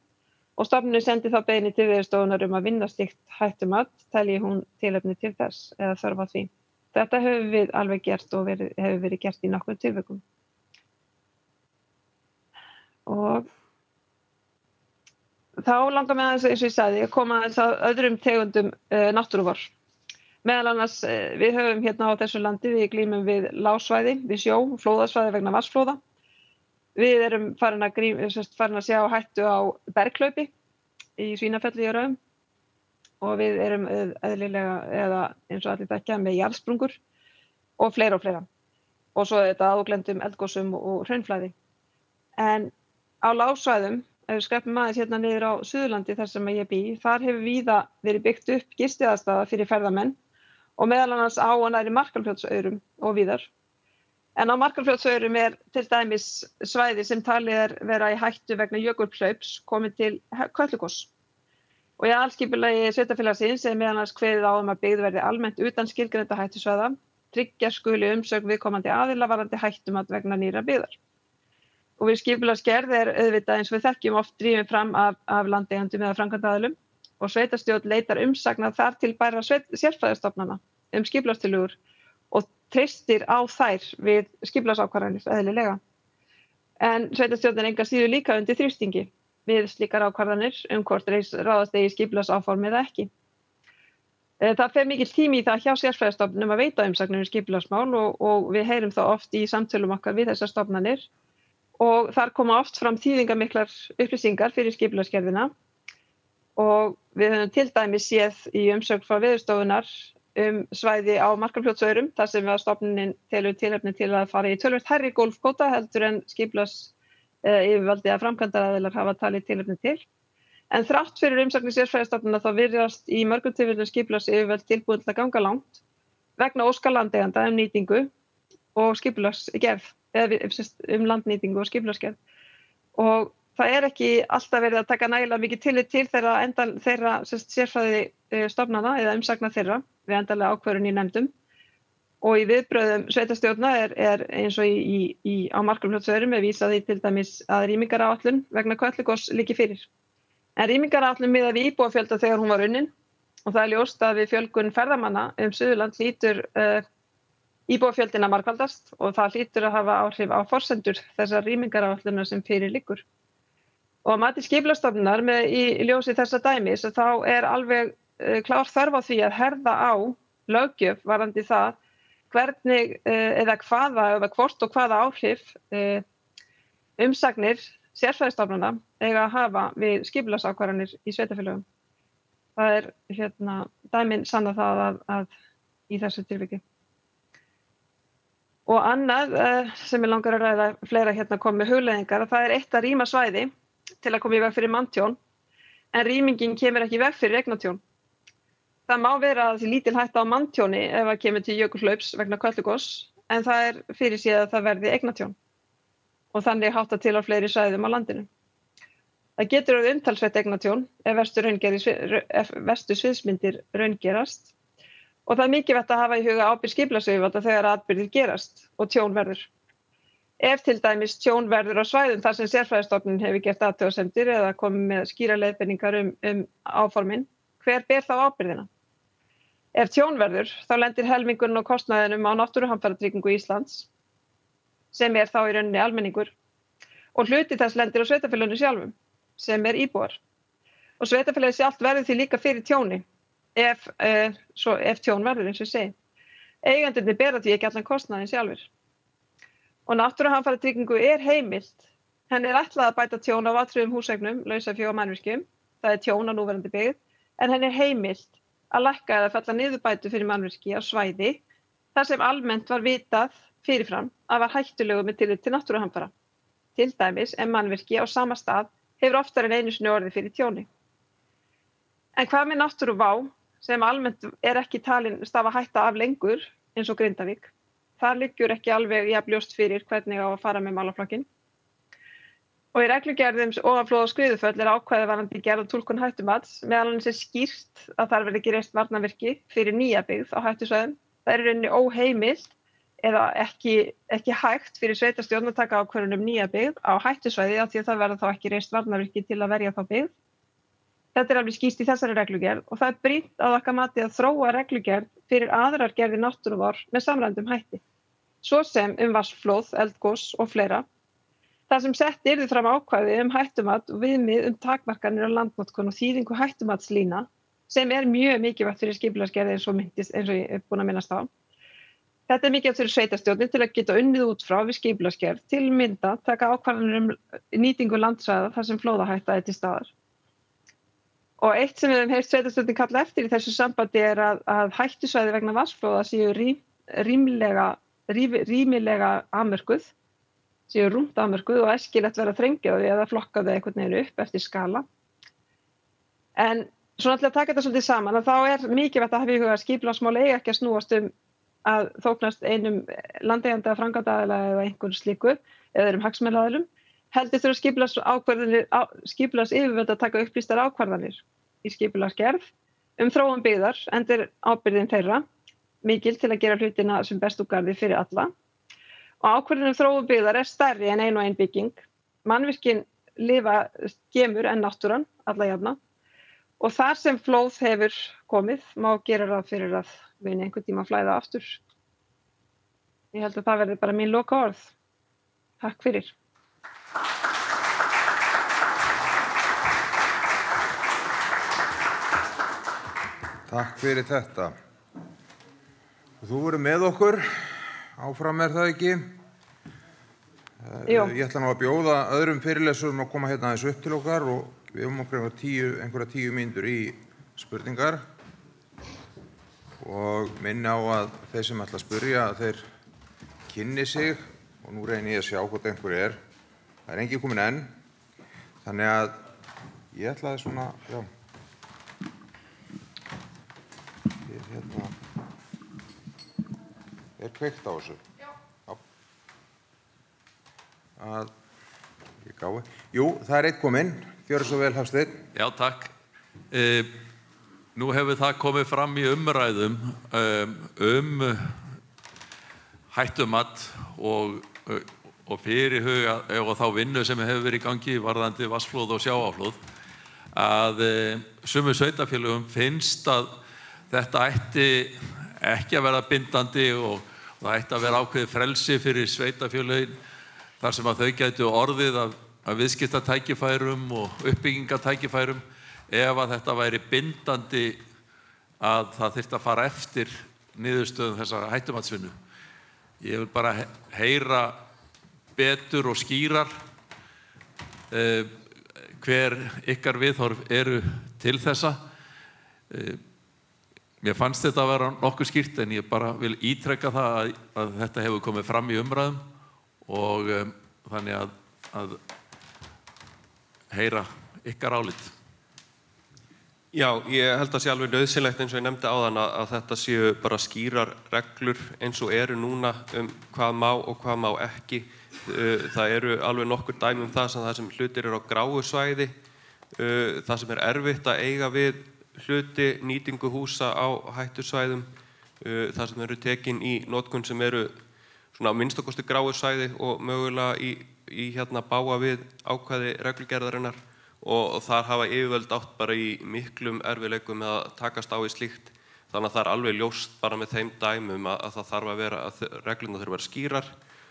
og stofnunin sendi þá beiðni til Veðurstofunar að vinna slíkt hættumat telji hún tilefni til þess eða þörf á því. Þetta höfum við alveg gert og hefur verið gert í nokkrum tilvikum. Og þá langar mig aðeins, eins og ég sagði, að koma aðeins að öðrum tegundum náttúruvár. Meðal annars, við höfum hérna á þessu landi, við glímum við lágsvæði, við sjó, flóðasvæði vegna vatnsflóða. Við erum farin að sjá hættu á berghlaupi í Svínafelli í Raum. Og við erum eðlilega eða eins og allir þekkja með jarðsprungur og fleira. Og svo þetta aðglendum eldgosum og hraunflæði. En á lágsvæðum, ef við skreppum aðeins hérna niður á Suðurlandi þar sem ég bý, þar hefur víða verið byggt upp gistiaðstaða fyrir ferðamenn og meðal annars á og næri Markarfljótsaurum og víðar. En á Markarfljótsaurum til dæmis svæði sem talið vera í hættu vegna jökulhlaups komið til Kötlugoss. Og í aðalskipulagi sveitarfélagsins meðal annars kveðið á að byggð verði almennt utan skilgreinda hættusvæða, tryggja skuli umsögn viðkomandi aðila varðandi hættumat vegna nýrra byggðar. Og við skipulagsgerð auðvitað eins og við þekkjum oft drifin fram af landeigendum eða framkvæmdaraðilum og sveitarstjórn leitar umsagna þar til bæra sérfræðistofnana skipulagstillögur og treystir á þær við skipulagsákvarðanir eðlilega. En sveitarstjórn enga síður líka undir þrýstingi við slíkar ákvarðanir hvort ráðast eigi skipulagsáform eða ekki. Það fer mikill tími í það hjá sérfræðistofnunum að veita umsagnir skipulagsmál og við heyrum þá oft í samtölum okkar við þessar stofnanir og þar koma oft fram þýðingamiklar upplýsingar fyrir skipulagsgerðina og við höfum til dæmis séð í umsögn frá Veðurstofunnar svæði á Markarfljótsaurum þar sem stofnunin telur tilefni til að fara í töluvert hærri gólfkvóta heldur en yfirvaldi að framkvæmdaraðilar hafa talið tilefni til. En þrátt fyrir umsagnir sérfræðistofnana þá virðast í mörgum tilfellum skipulagsyfirvöld tilbúin til að ganga langt vegna óska landeiganda nýtingu og skipulagsgerð eða landnýtingu og skipulagsgerð. Og það ekki alltaf verið að taka nægilega mikið tillit til þeirra sérfræðistofnana eða umsagna þeirra við endanlega ákvörðun í nefndum. Og í viðbrögðum sveitarstjórna eins og á Markarfljótsaurum vísað í til dæmis að rýmingaráætlun vegna Kötlugoss liggi fyrir. En rýmingaráætlun miðað við íbúafjölda þegar hún var unnin og það ljóst að við fjölgun ferðamanna Suðurland hlýtur íbúafjöldin að margfaldast og það hlýtur að hafa áhrif á forsendur þessar rýmingaráætlunar sem fyrir liggur. Og að mati skipulagsstofnunar í ljósi þessa dæmis þá alveg klár þörf á því að herða á löggjöf varðandi það hvernig eða hvort og hvaða áhrif umsagnir sérfræðistofnana eiga að hafa við skipulagsákvarðanir í sveitarfélögum. Það dæmin sanna það að í þessu tilviki. Og annað sem ég langar að ræða fleira kom með hugleiðingar að það eitt að rýma svæði til að koma í veg fyrir manntjón en rýmingin kemur ekki í veg fyrir eignatjón. Það má vera að því lítil hætta á manntjóni ef það kemur til jökulhlaups vegna Kötlugoss en það fyrirséð að það verði eignatjón og þannig hátta til á fleiri svæðum á landinu. Það getur orðið umtalsvert eignatjón ef verstu sviðsmyndir raungerast Og það mikilvægt að hafa í huga ábyrgð skipulagsyfirvalda þegar atburðir gerast og tjón verður. Ef til dæmis tjón verður á svæðum þar sem sérfræðistofnun hefur gert athugasemdir eða komið með skýrar leiðbeiningar áformin, hver ber þá ábyrgðina? Ef tjón verður, þá lendir helmingurinn á kostnaðinum á Náttúruhamfaratryggingu Íslands, sem þá í rauninni almenningur, og hluti þess lendir á sveitarfélaginu sjálfum, sem íbúar. Og sveitarfélagið sjálft verður því líka fyrir tjóni, ef tjón verður, eins og ég segi. Eigendurnir bera því ekki allan kostnaðinn sjálfir. Og Náttúruhamfaratryggingu heimilt. Henni ætlað að bæta tjón á vatnsrýmum húseignum, lausafé og mannvirkjum. Það tjón á núverandi byggð, en henni heimilt að lækka eða fella niðurbætur fyrir mannvirki á svæði, þar sem almennt var vitað fyrirfram að var hættulegu með tillit til náttúruhamfara. Til dæmis mannvirki á sama stað hefur oftar en einu sinni orðið fyrir tjóni. En hvað með náttúruvá sem almennt ekki talin stafa hætta af lengur eins og Grindavík? Þar liggur ekki alveg jafn ljóst fyrir hvernig á að fara með málaflokkinn. Og í reglugerðum ofanflóða og skriðuföll ákvæði varðandi gerð og túlkun hættumats, meðal annars skýrt að þar verði ekki reist varnarvirki fyrir nýja byggð á hættusvæðum. Það í rauninni óheimilt eða ekki hægt fyrir sveitarstjórn að taka ákvörðun nýja byggð á hættusvæði af því að það verða þá ekki reist varnarvirki til að verja þá byggð. Þetta alveg skýrt í þessari reglugerð og það brýnt að okkar mati að þróa reglugerð fyrir aðrar gerðir náttúruvár með samræmdum hætti, svo sem vatnsflóð, eldgos og fleira. Það sem sett yrði fram ákvæði hættumat og viðmið takmarkanir á landnotkun og þýðingu hættumatslína sem mjög mikilvægt fyrir skipulagsgerð eins og ég búin að minnast á. Þetta mikilvægt fyrir sveitarstjórnir til að geta unnið út frá við skipulagsgerð til mynda taka ákvarðanir nýtingu landsvæða þar sem flóðahætta til staðar. Og eitt sem við höfum heyrt sveitarstjórnir kalla eftir í þessu sambandi að hættusvæði vegna vatnsflóða séu rýmilega afmörkuð, séu rúmt afmörkuð og æskilegt vera að þrengja þau eða flokka þau einhvern veginn upp eftir skala. En svona til að taka þetta svolítið saman, þá mikilvægt að hafa í huga að skipulagsmál eiga ekki að snúast að þóknast einum landeiganda, framkvæmdaraðila eða einhverju slíku eða öðrum hagsmunaaðilum. Heldur þurfa skipulagsyfirvöld að taka upplýstar ákvarðanir í skipulagsgerð þróun byggðar, enda ábyrgðin þeirra mikil til að gera hlutina sem best úr garði fyrir alla. Og ákvörðun þróun byggðar stærri en ein og ein bygging. Mannvirkin lifa skemur en náttúran, alla jafna. Og þar sem flóð hefur komið, má gera ráð fyrir að muni einhvern tíma flæða aftur. Ég held að það verði bara mín lokaorð. Takk fyrir. Takk fyrir þetta. Þú verður með okkur, áfram það ekki? Jú. Ég ætla nú að bjóða öðrum fyrirlesurum að koma hérna aðeins upp til okkar og við höfum okkur einhverja 10 mínútur í spurningar og minni á að þeir sem ætla að spyrja að þeir kynni sig og nú reyni ég að sjá hvort einhver Það enginn komin enn, þannig að ég ætlaði svona, já, kveikt á þessu? Já. Ég gái. Jú, það einn kominn, gjörðu svo vel Hafsteinn. Já, takk. Nú hefur það komið fram í umræðum hættumat og fyrirhuga og þá vinnu sem hefur verið í gangi varðandi vatnsflóð og sjávarflóð að sumum sveitarfélögum finnst að þetta ætti ekki að vera bindandi og það ætti að vera ákveðið frelsi fyrir sveitarfélögin þar sem að þau gætu orðið af viðskiptatækifærum og uppbyggingatækifærum ef að þetta væri bindandi að það þyrfti að fara eftir niðurstöðum þessara hættumatsvinnu. Ég vil bara heyra betur og skýrar hver ykkar viðhorf eru til þessa. Mér fannst þetta að vera nokkuð skýrt en ég bara vil ítreka það að þetta hefur komið fram í umræðum og þannig að heyra ykkar álit. Já, ég held að sé alveg nauðsynlegt eins og ég nefndi áðan að þetta séu bara skýrar reglur eins og eru núna hvað má og hvað má ekki. Það eru alveg nokkur dæmi það sem hlutir eru á gráu svæði, það sem erfitt að eiga við hluti nýtingu húsa á hættusvæðum það sem eru tekin í notkun sem eru svona á minnsta kosti gráu svæði og mögulega í bága við ákvæði reglugerðarinnar og þar hafa yfirvöld átt bara í miklum erfiðleikum með að takast á í slíkt. Þannig að það alveg ljóst bara með þeim dæmum að það þarf að vera, að reglurnar þurfa að vera skýrar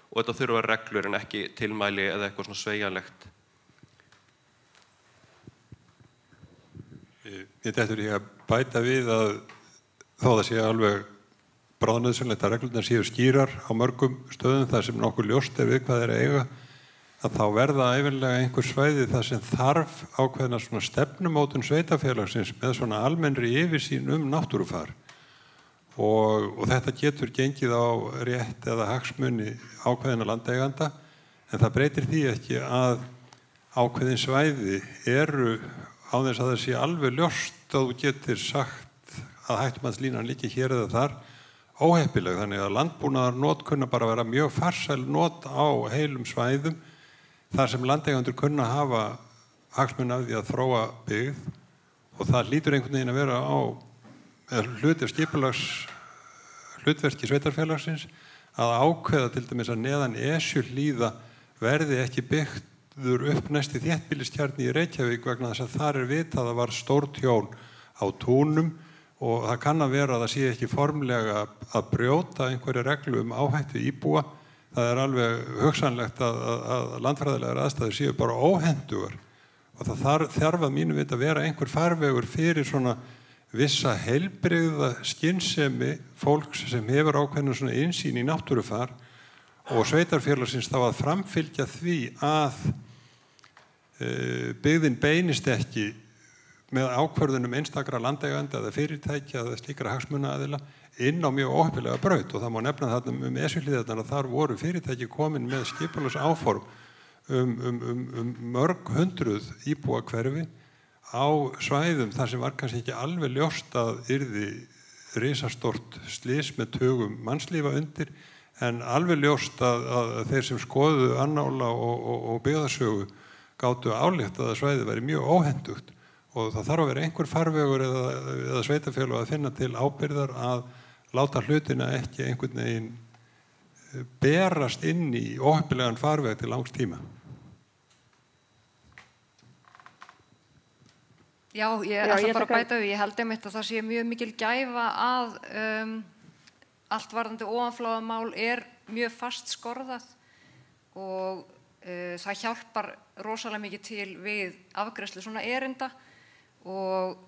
og þetta þurfa að vera reglur en ekki tilmæli eða eitthvað svona sveigjanlegt. Ég dettur í að bæta við að þó það sé alveg bráðnauðsynlegt að reglurnar séu skýrar á mörgum stöðum þar sem nokkuð ljóst við hvað að eiga, að þá verða ævinlega einhver svæði þar sem þarf ákveðna svona stefnumótun sveitarfélagsins með svona almennri yfirsýn náttúrufar og þetta getur gengið á rétt eða hagsmuni ákveðina landeiganda en það breytir því ekki að ákveðin svæði eru á þess að það sé alveg ljóst að þú getur sagt að hættumannslínan liggi hér eða þar óheppileg, þannig að landbúnaðarnot kunna bara vera mjög farsæl not á heilum svæðum þar sem landeigendur kunna hafa hagsmuni af því að þróa byggð og það hlýtur einhvern veginn að vera á hluti af hlutverki sveitarfélagsins að ákveða til dæmis að neðan Esjuhlíða verði ekki byggður upp næsti þéttbýliskjarni í Reykjavík vegna þess að þar vitað að það var stórtjón á túnum og það kann að vera að það sé ekki formlega að brjóta einhverja reglu áhættu íbúa. Það alveg hugsanlegt að landfræðilegar aðstæður séu bara óhentugar og það þarf að mínu vita að vera einhver farvegur fyrir svona vissa heilbrigða skynsemi fólks sem hefur ákveðna svona innsýn í náttúrufar og sveitarfélagsins þá að framfylgja því að byggðin beinist ekki með ákvörðunum einstakra landeiganda eða fyrirtækja eða slíkra hagsmunaaðila inn á mjög óheppilega braut og það má nefna þarna Esjuhlíðarnar að þar voru fyrirtæki komin með skipulagsáform mörg hundruð íbúa hverfi á svæðum þar sem var kannski ekki alveg ljóst að yrði risastórt slys með tugum mannslífa undir en alveg ljóst að þeir sem skoðuðu annála og byggðasögu gátu ályktað að svæðið væri mjög óhentugt og það þarf að vera einhver farvegur eða sveitarfélag að finna til ábyrgðar að láta hlutina ekki einhvern veginn berast inn í óheppilegan farveg til langs tíma. Já, ég ætla bara að bæta við. Ég held einmitt að það sé mjög mikil gæfa að allt varðandi ofanflóðamál mjög fast skorðað og það hjálpar rosalega mikið til við afgreiðslu svona erinda og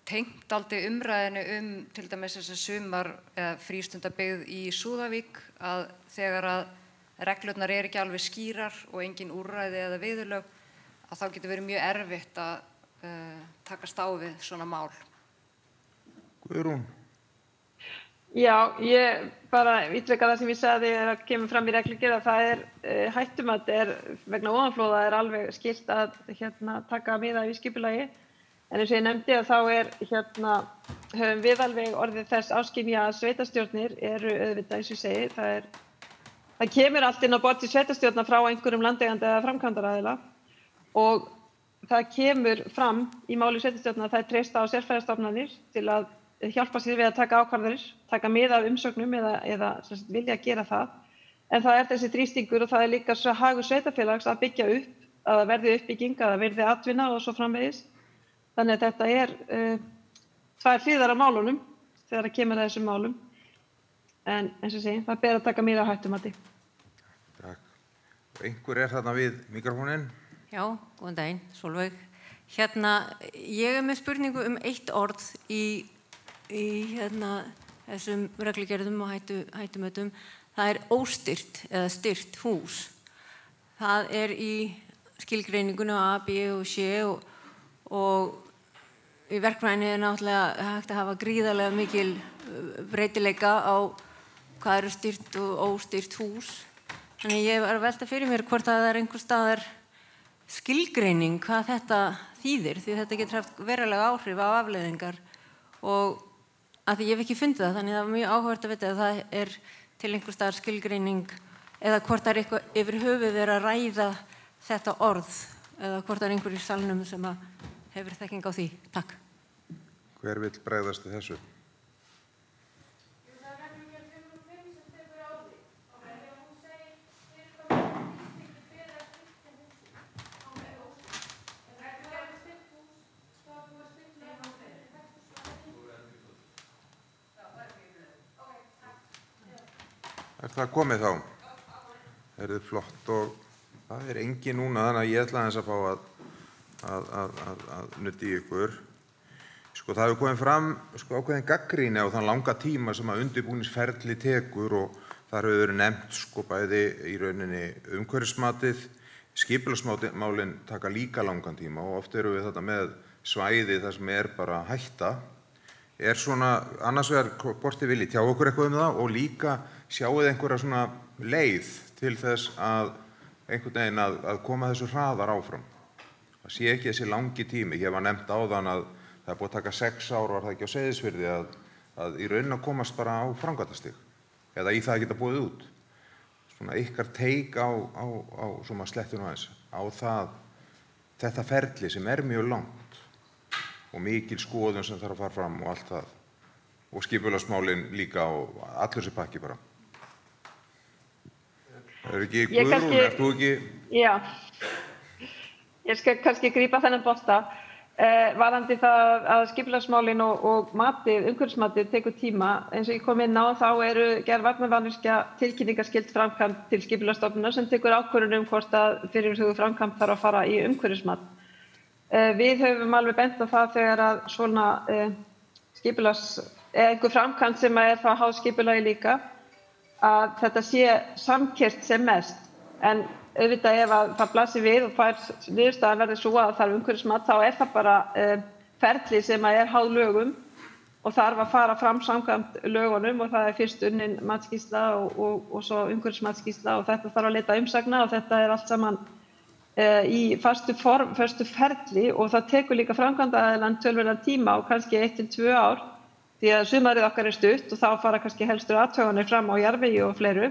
tengt aldrei umræðinu til dæmis þessi sumar frístundabyggð í Súðavík að þegar að reglurnar ekki alveg skýrar og engin úrræði eða viðurlög að þá getur verið mjög erfitt að takast á við svona mál. Guðrún? Já, ég bara ítreka það sem ég sagði að kemur fram í reglugerð að það hættumat vegna ofanflóða alveg skylt að taka mið af í skipulagi. En eins og ég nefndi að þá höfum við alveg orðið þess áskynja að sveitarstjórnir eru auðvitað eins og ég segi. Það kemur allt inn á borð til sveitarstjórna frá einhverjum landeiganda eða framkvæmdaraðila og það kemur fram í máli sveitarstjórna að það treysta á sérfræðistofnanir til að hjálpa sér við að taka ákvarðanir, taka mið af umsögnum eða vilja gera það. En það þessi þrýstingur og það líka svo hagur sveitarfélags að byggja upp, að það verði uppbygging, að það verði atvinna og svo framvegis. Þannig að þetta tvær hliðar á málunum þegar það kemur að þessum málum. En eins og segi, það ber að taka mið af hættumati. Takk. Og einhver þarna við mikrofóninn? Já, góðan daginn, Sólveig. Ég með spurningu eitt orð í þessum reglugerðum og hættumötum. Það óstyrt eða styrt hús. Það í skilgreiningunni á A, B og C og í verkfræðinni náttúrulega hægt að hafa gríðarlega mikil breytileika á hvað eru styrt og óstyrt hús. Þannig ég var að velta fyrir mér hvort það einhver staðar skilgreining hvað þetta þýðir því þetta getur haft verulega áhrif á afleiðingar og að því ég hef ekki fundið það þannig það var mjög áhugavert að vita að það til einhver staðar skilgreining eða hvort það eitthvað yfir höfuð að ræða þetta orð eða hvort það einhver í salnum sem hefur þekking á því. Takk. Hver vill bregðast við þessu? það komið þá? Er þið flott og það er engin núna, þannig að ég ætla aðeins að fá að nutti í ykkur. Sko það hefur komið fram ákveðin gagnrýni á þann langa tíma sem að undirbúningsferli tekur og þar hefur verið nefnt bæði í rauninni umhverfismatið, skipulagsmálin taka líka langan tíma og oft eru við þetta með svæði þar sem bara hætta. Svona annars vegar hvort þið viljið tjá okkur eitthvað það og líka sjáuð einhverja svona leið til þess að einhvern veginn að koma þessu hraðar áfram. Það sé ekki þessi langi tími. Ég var nefnt áðan að það er búið að taka 6 ár, var það ekki á Seyðisfirði, að í rauninni að komast bara á framkvæmdastig eða í það að geta búið út. Svona ykkar teik á svona slettinu aðeins, á þetta ferli sem er mjög langt og mikil skoðun sem þarf að fara fram og allt það og skipulagsmálin líka og allur þessi pakki bara. Er ekki Guðrún, ert þú ekki? Já, ég skal kannski grípa þennan bolta. Varðandi það að skipulagsmálin og matið, umhverfismatið tekur tíma, eins og ég kom inn á þá eru gerð varnarmannvirkja tilkynningarskyld framkvæmd til skipulagsstofnunar sem tekur ákvörðun hvort að fyrirhuguð framkvæmd þarf að fara í umhverfismat. Við höfum alveg bent á það þegar að svona einhver framkvæmd sem er þá háð skipulagi líka, að þetta sé samkeyrt sem mest. En auðvitað ef að það blasir við og niðurstaðan verður svo að það umhverfismat, þá er það bara ferli sem er háð lögum og þarf að fara fram samkvæmt lögunum og það er fyrst unnin matsskýrsla og svo umhverfismatsskýrsla og þetta þarf að leita umsagna og þetta er allt saman í föstu ferli og það tekur líka framkvæmdaraðilann töluverðan tíma og kannski 1 til 2 ár því að sumarið okkar er stutt og þá fara kannski helstur athuganir fram á jarðvegi og fleiru.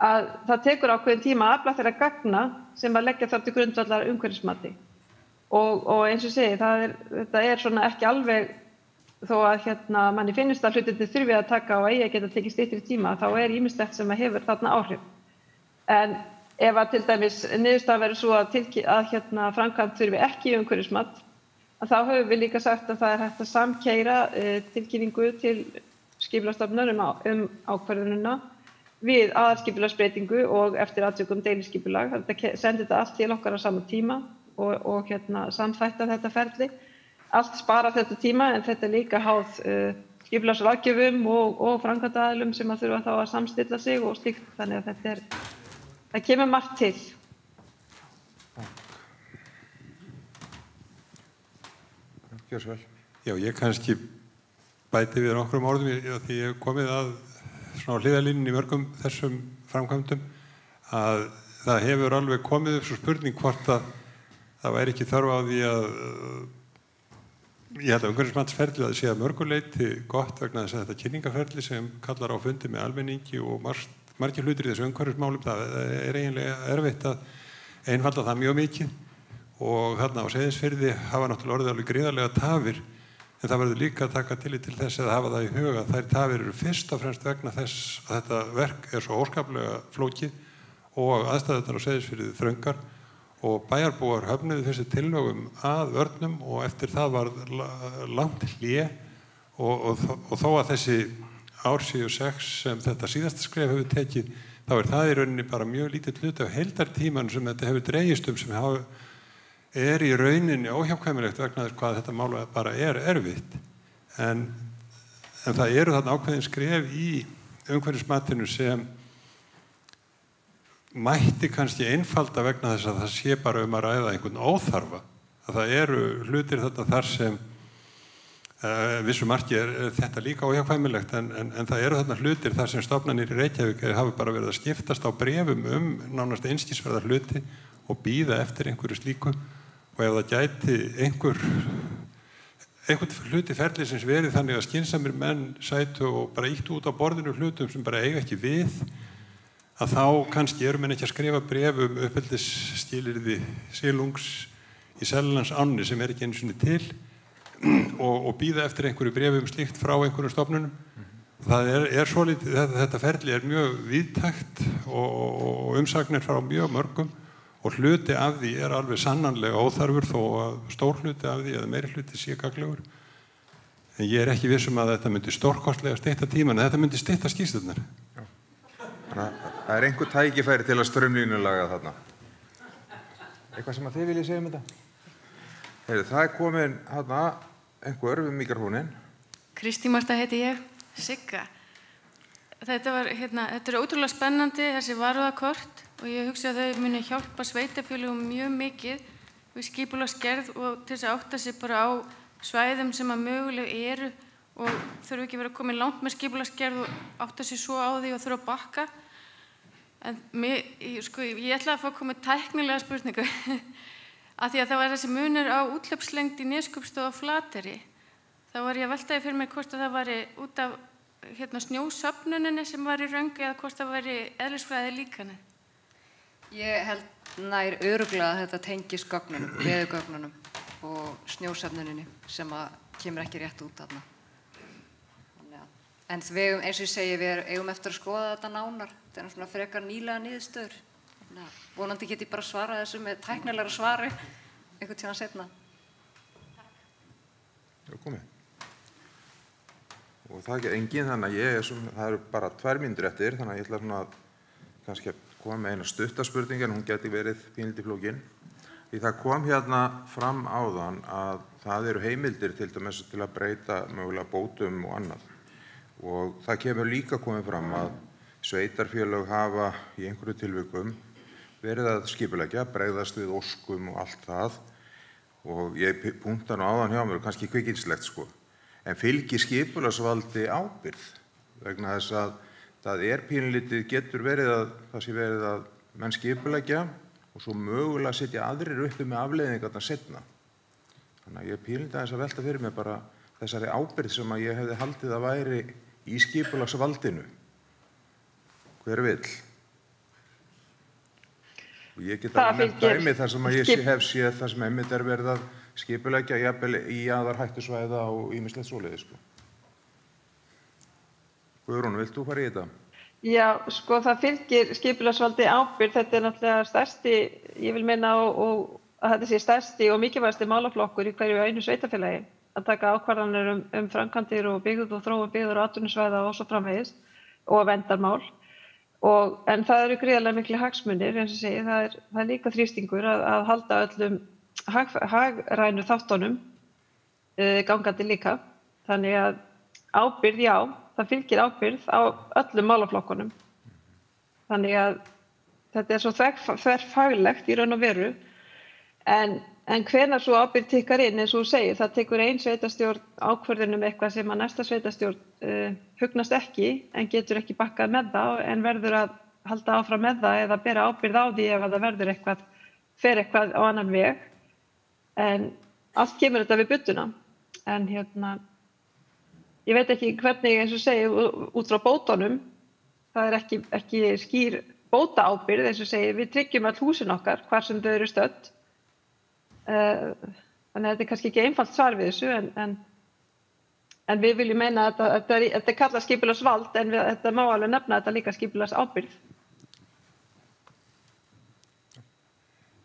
Að það tekur ákveðin tíma að afla þeirra gagna sem að leggja þar til grundvallar umhverfismati. Og eins og segi, þetta er svona ekki alveg, þó að manni finnist að hlutirnir þurfi að taka og eigi að geta tekið styttri tíma, þá er ýmislegt sem að hefur þarna áhrif. En ef að til dæmis niðurstaðan verður svo að framkvæmd þurfi ekki umhverfismat, þá höfum við líka sagt að það er hægt að samkeyra tilkynningu til skipulagsstofnunar ákvörðunina við aðalskipulagsbreytingu og eftir atvikum deiliskipulag. Þetta sendir þetta allt til okkar á sama tíma og samþætta þetta ferli. Allt spara þetta tíma en þetta er líka háð skipulagsráðgjöfum og framkvæmdaraðilum sem að þurfa þá að samstilla sig og slíkt. Þannig að það kemur margt til. Gjör svo vel. Já, ég kannski bæti við nokkrum orðum því ég hef komið að svona hliðarlínunni í mörgum þessum framkvæmdum að það hefur alveg komið upp svo spurning hvort að það væri ekki þörf á því að ég held að umhverfismatsferlið að sé að mörguleyti gott vegna þess að þetta kynningaferli sem kallar á fundi með almenningi og margir hlutir í þessu umhverfismálum, það er eiginlega erfitt að einfalda það mjög mikið og þarna á Seyðisfirði hafa náttúrulega orðið alveg gríðarlega tafir en það verður líka að taka tillit til þess að hafa það í huga. Þær tafir eru fyrst og fremst vegna þess að þetta verk er svo óskaplega flókið og aðstæðurnar á Seyðisfirði þröngar og bæjarbúar höfnuðu þessi tillögum að vörnum og eftir það var langt hlé og þó að þessi ár séu 6 sem þetta síðasta skref hefur tekið, þá er það í rauninni bara mjög lítið hluti af heildartíman sem þetta hefur dregist sem er í rauninni óhjákvæmilegt vegna þess hvað þetta mál bara er erfitt. En það eru þarna ákveðin skref í umhverfismatinu sem mætti kannski einfalda vegna þess að það sé bara að ræða einhvern óþarfa. Að það eru hlutir þetta þar sem vissu marki er þetta líka óhjákvæmilegt en það eru þarna hlutir þar sem stofnanir í Reykjavík hafa bara verið að skiptast á bréfum nánast einskisverðar hluti og bíða eftir einhverju slíku og ef það gæti einhvern hluti ferlisins verið þannig að skynsamir menn sætu og bara ýttu út á borðinu hlutum sem bara eiga ekki við að þá kannski eru menn ekki að skrifa bréfum uppeldisskilyrði silungs í Seljalands ánni sem er ekki einu sinni til og bíða eftir einhverju bréfum slíkt frá einhverjum stofnunum. Það er svolítið, þetta ferli er mjög víðtækt og umsagnir frá mjög mörgum og hluti af því er alveg sannanlega óþarfur þó að stór hluti af því eða meiri hluti sé gagnlegur. En ég er ekki viss að þetta myndi stórkostlega stytta tíman en þetta myndi stytta skýrslurnar. Það einhver tækifæri til að straumlínulaga þarna. Eitthvað sem að þið viljið segja þetta? Það komin þarna einhver við mikrofóninn. Kristín Marta heiti ég, Sigga. Þetta er ótrúlega spennandi, þessi varúðarkort, og ég hugsa að þau muni hjálpa sveitarfélögum mjög mikið við skipulagsgerð og til þess að átta sig bara á svæðum sem að möguleg eru og þurfu ekki verið að koma langt með skipulagsgerð og átta sig svo á því og þurfa að bakka. En ég ætla að fá að koma tæknilega spurningu af því að það var þessi munur á úthlaupslengd í Neskaupstað og Flateyri. Þá var ég að veltaði fyrir mér hvort að það væri út af snjósöfnuninni sem var í röng eða hvort það væri eðlisfræði líkani. Ég held nær örugglega að þetta tengist gögnunum, veðurgögnunum og snjósöfnuninni sem að kemur ekki rétt út þarna. En við, eins og ég segi, við eigum eftir að skoða þetta nánar. Þetta er svona frekar nýlega niðurstöður. Vonandi get ég bara svarað þessu með tæknilegra svari einhvern tímann seinna. Já, komið. Og það er engin, þannig að það eru bara 2 mínútur eftir, þannig að ég ætla svona kannski að koma með eina stuttaspurning en hún geti verið pínlítið flókin. Því það kom hérna fram áðan að það eru heimildir til dæmis til að breyta mögulega bótum og annað. Og það kemur líka komið fram að sveitarfélög hafa í einhverju tilvikum verið að skipuleggja, bregðast við óskum og allt það. Og ég punkta nú áðan hjá mér, kannski kvikindslegt sko. En fylgir skipulagsvaldi ábyrgð vegna þess að það pínlítið getur verið að það sé verið að menn skipuleggja og svo mögulega setja aðrir uppi með afleiðingarnar seinna. Þannig að ég pínlítið aðeins að velta fyrir mig bara þessari ábyrgð sem að ég hefði haldið að væri í skipulagsvaldinu. Hver vill? Og ég get að nefnt dæmi þar sem að ég hef séð þar sem einmitt verið að skipuleggja jafnvel í jaðarhættusvæða og ýmislegt svoleiðis sko. Guðrún, vilt þú fara í þetta? Já, sko það fylgir skipulagsvaldi ábyrgð, þetta er náttúrulega stærsti, ég vil meina og að þetta sé stærsti og mikilvægasti málaflokkur í hverju einu sveitarfélagi að taka ákvarðanir framkvæmdir og byggð og þróun byggður og atvinnusvæða og svo framvegis og verndarmál. En það eru gríðarlega miklu hagsmunir, eins og segi, það er líka þrýstingur að halda öllum hagrænu þáttunum gangandi líka. Þannig að ábyrgð, já, það fylgir ábyrgð á öllum málaflokkunum. Þannig að þetta er svo þverfaglegt í raun og veru. En hvenær svo ábyrgð tikkar inn, eins og þú segir, það tekur ein sveitarstjórn ákvörðun eitthvað sem að næsta sveitarstjórn hugnast ekki, en getur ekki bakkað með það, en verður að halda áfram með það eða bera ábyrgð á því ef það verður fer eitthvað á annan veg. En allt kemur þetta við budduna. En ég veit ekki hvernig, eins og segi, út frá bótunum, það er ekki skýr bótaábyrgð, eins og segi, við tryggjum all húsin okkar, hvar sem þau eru stödd. Þannig að þetta er kannski ekki einfalt svar við þessu, en við viljum meina að þetta er kallað skipulagsvald, en þetta má alveg nefna þetta líka skipulagsábyrgð.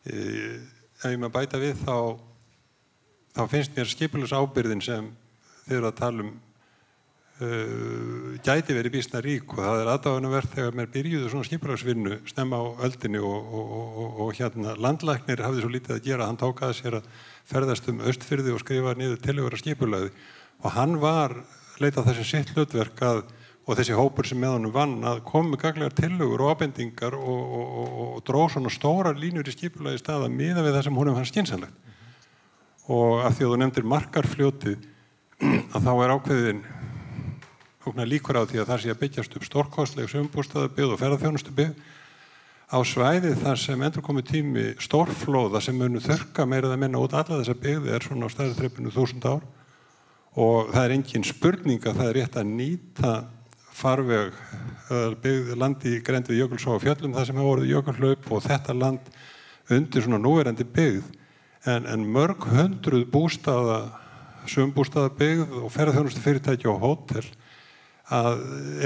Ef ég maður bæta við þá finnst mér skipulagsábyrgðin sem þið eru að tala gæti verið býsna rík og það er aðdáunarvert þegar mér byrjuðu svona skipulagsvinnu snemma á öldinni og landlæknir hafði svo lítið að gera, hann tók að sér að ferðast Austfirði og skrifa niður tillögur að skipulagi og hann var leitað þessi sitt hlutverk og þessi hópur sem með honum vann að koma með gagnlegar tillögur og ábendingar og dró svona stórar línur í skipulagi staða miðað við það sem honum fannst skynsamlegt. Og af því að þú nefndir Markarfljótið að þá er ákveðin líkur á því að það sé að byggjast upp stórkostleg sumarbústaðabyggð og ferðaþjónustubyggð á svæði þar sem endurkomi tími stórflóða sem munu þurrka meira eða minna út alla þessa byggð er svona á stærðarþrepinu 1000 ár og það er engin spurning að það er rétt að nýta farveg byggð landi í grennd við Jökulsá á fjöllum þar sem hafa orðið jökulhlaup og þetta land undir svona núverandi byggð en mörg hundruð bústaða sumbústaðabyggð og ferðaþjónustufyrirtæki og hótel að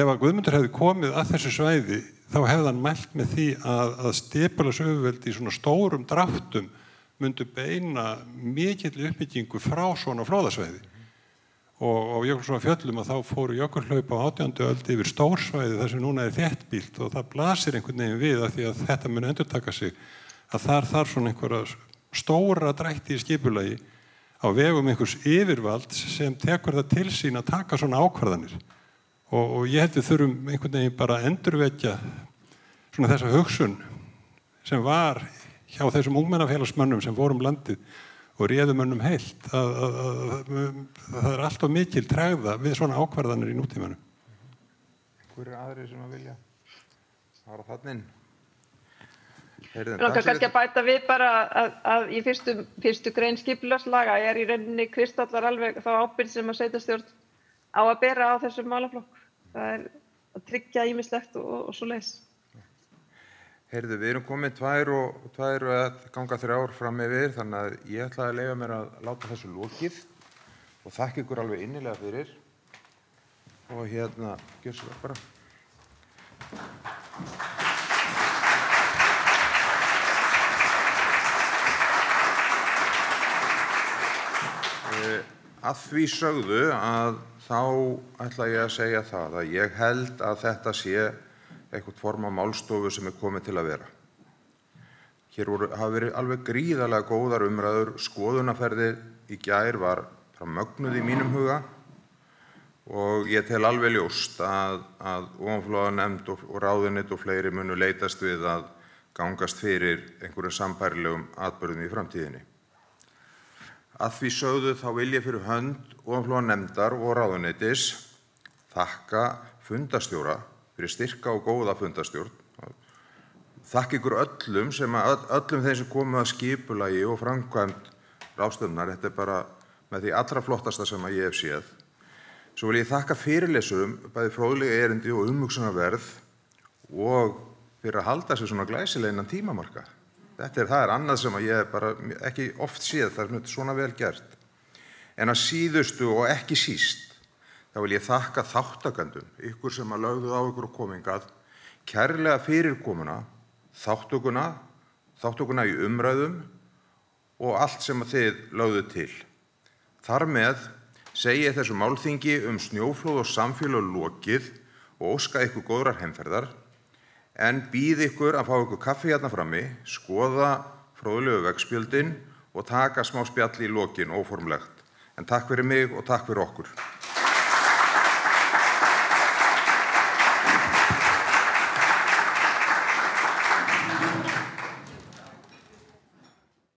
ef að Guðmundur hefði komið að þessu svæði þá hefði hann mælt með því að skipulagsyfirvöld í svona stórum dráttum myndu beina mikill uppbyggingu frá svona flóðasvæði og Jökulsá fjöllum að þá fóru jökulhlaup á 18. öld yfir stórsvæði þar sem núna þéttbýlt og það blasir einhvern veginn við af því að þetta mun endurtaka sig að þar þarf svona einhverja stóra drætti í skipulagi á vegum einhvers yfirvalds sem tekur það til sín að taka svona ákvarðanir og ég held við þurfum einhvern veginn bara að endurvekja svona þessa hugsun sem var hjá þessum ungmennafélagsmönnum sem fórum landið og réðumönnum heilt það allt of mikil tregða við svona ákvarðanir í nútímanum. Hver aðrir sem að vilja fara þarna inn? Langar kannski að bæta við bara að í fyrstu grein skipulagslaga í rauninni kristallar alveg þá ábyrgð sem að sveitarstjórn á að bera á þessum málaflokk. Það að tryggja ýmislegt og svoleiðis. Við erum komin tvær að ganga 3 fram yfir, þannig að ég ætla að leyfa mér að láta þessu lokið og þakka ykkur alveg innilega fyrir og gjör svo vel bara. Að því sögðu að þá ætla ég að segja það að ég held að þetta sé eitthvað form af málstofu sem komið til að vera. Hér hafa verið alveg gríðarlega góðar umræður, skoðunarferðir í gær var mögnuð í mínum huga og ég tel alveg ljóst að ofanflóðanefnd og ráðuneyti og fleiri munu leitast við að gangast fyrir einhverjum sambærilegum atburðum í framtíðinni. Að því sögðu þá vil ég fyrir hönd ofanflóðanefndar og ráðuneytis þakka fundarstjóra fyrir styrka og góða fundarstjórn. Þakka ykkur öllum þeim sem komu að skipulagi og framkvæmd ráðstöfunar. Þetta bara með því allra flottasta sem að ég hef séð. Svo vil ég þakka fyrirlesurum, bæði fróðleg erindi og umhugsunarverð og fyrir að halda sig svona glæsilega innan tímamarka. Það annað sem að ég bara ekki oft séð, það er svona vel gert. En að síðustu og ekki síst, þá vil ég þakka þáttakendum, ykkur sem að lögðu á ykkur og komingað, kærlega fyrirkomuna, þáttökuna í umræðum og allt sem að þið lögðu til. Þar með segi ég þessu málþingi snjóflóð og samfélag lokið og óska ykkur góðrar heimferðar, en býð ykkur að fá ykkur kaffi hérna frammi, skoða fróðlegu veggspjöldin og taka smá spjall í lokin óformlegt. En takk fyrir mig og takk fyrir okkur.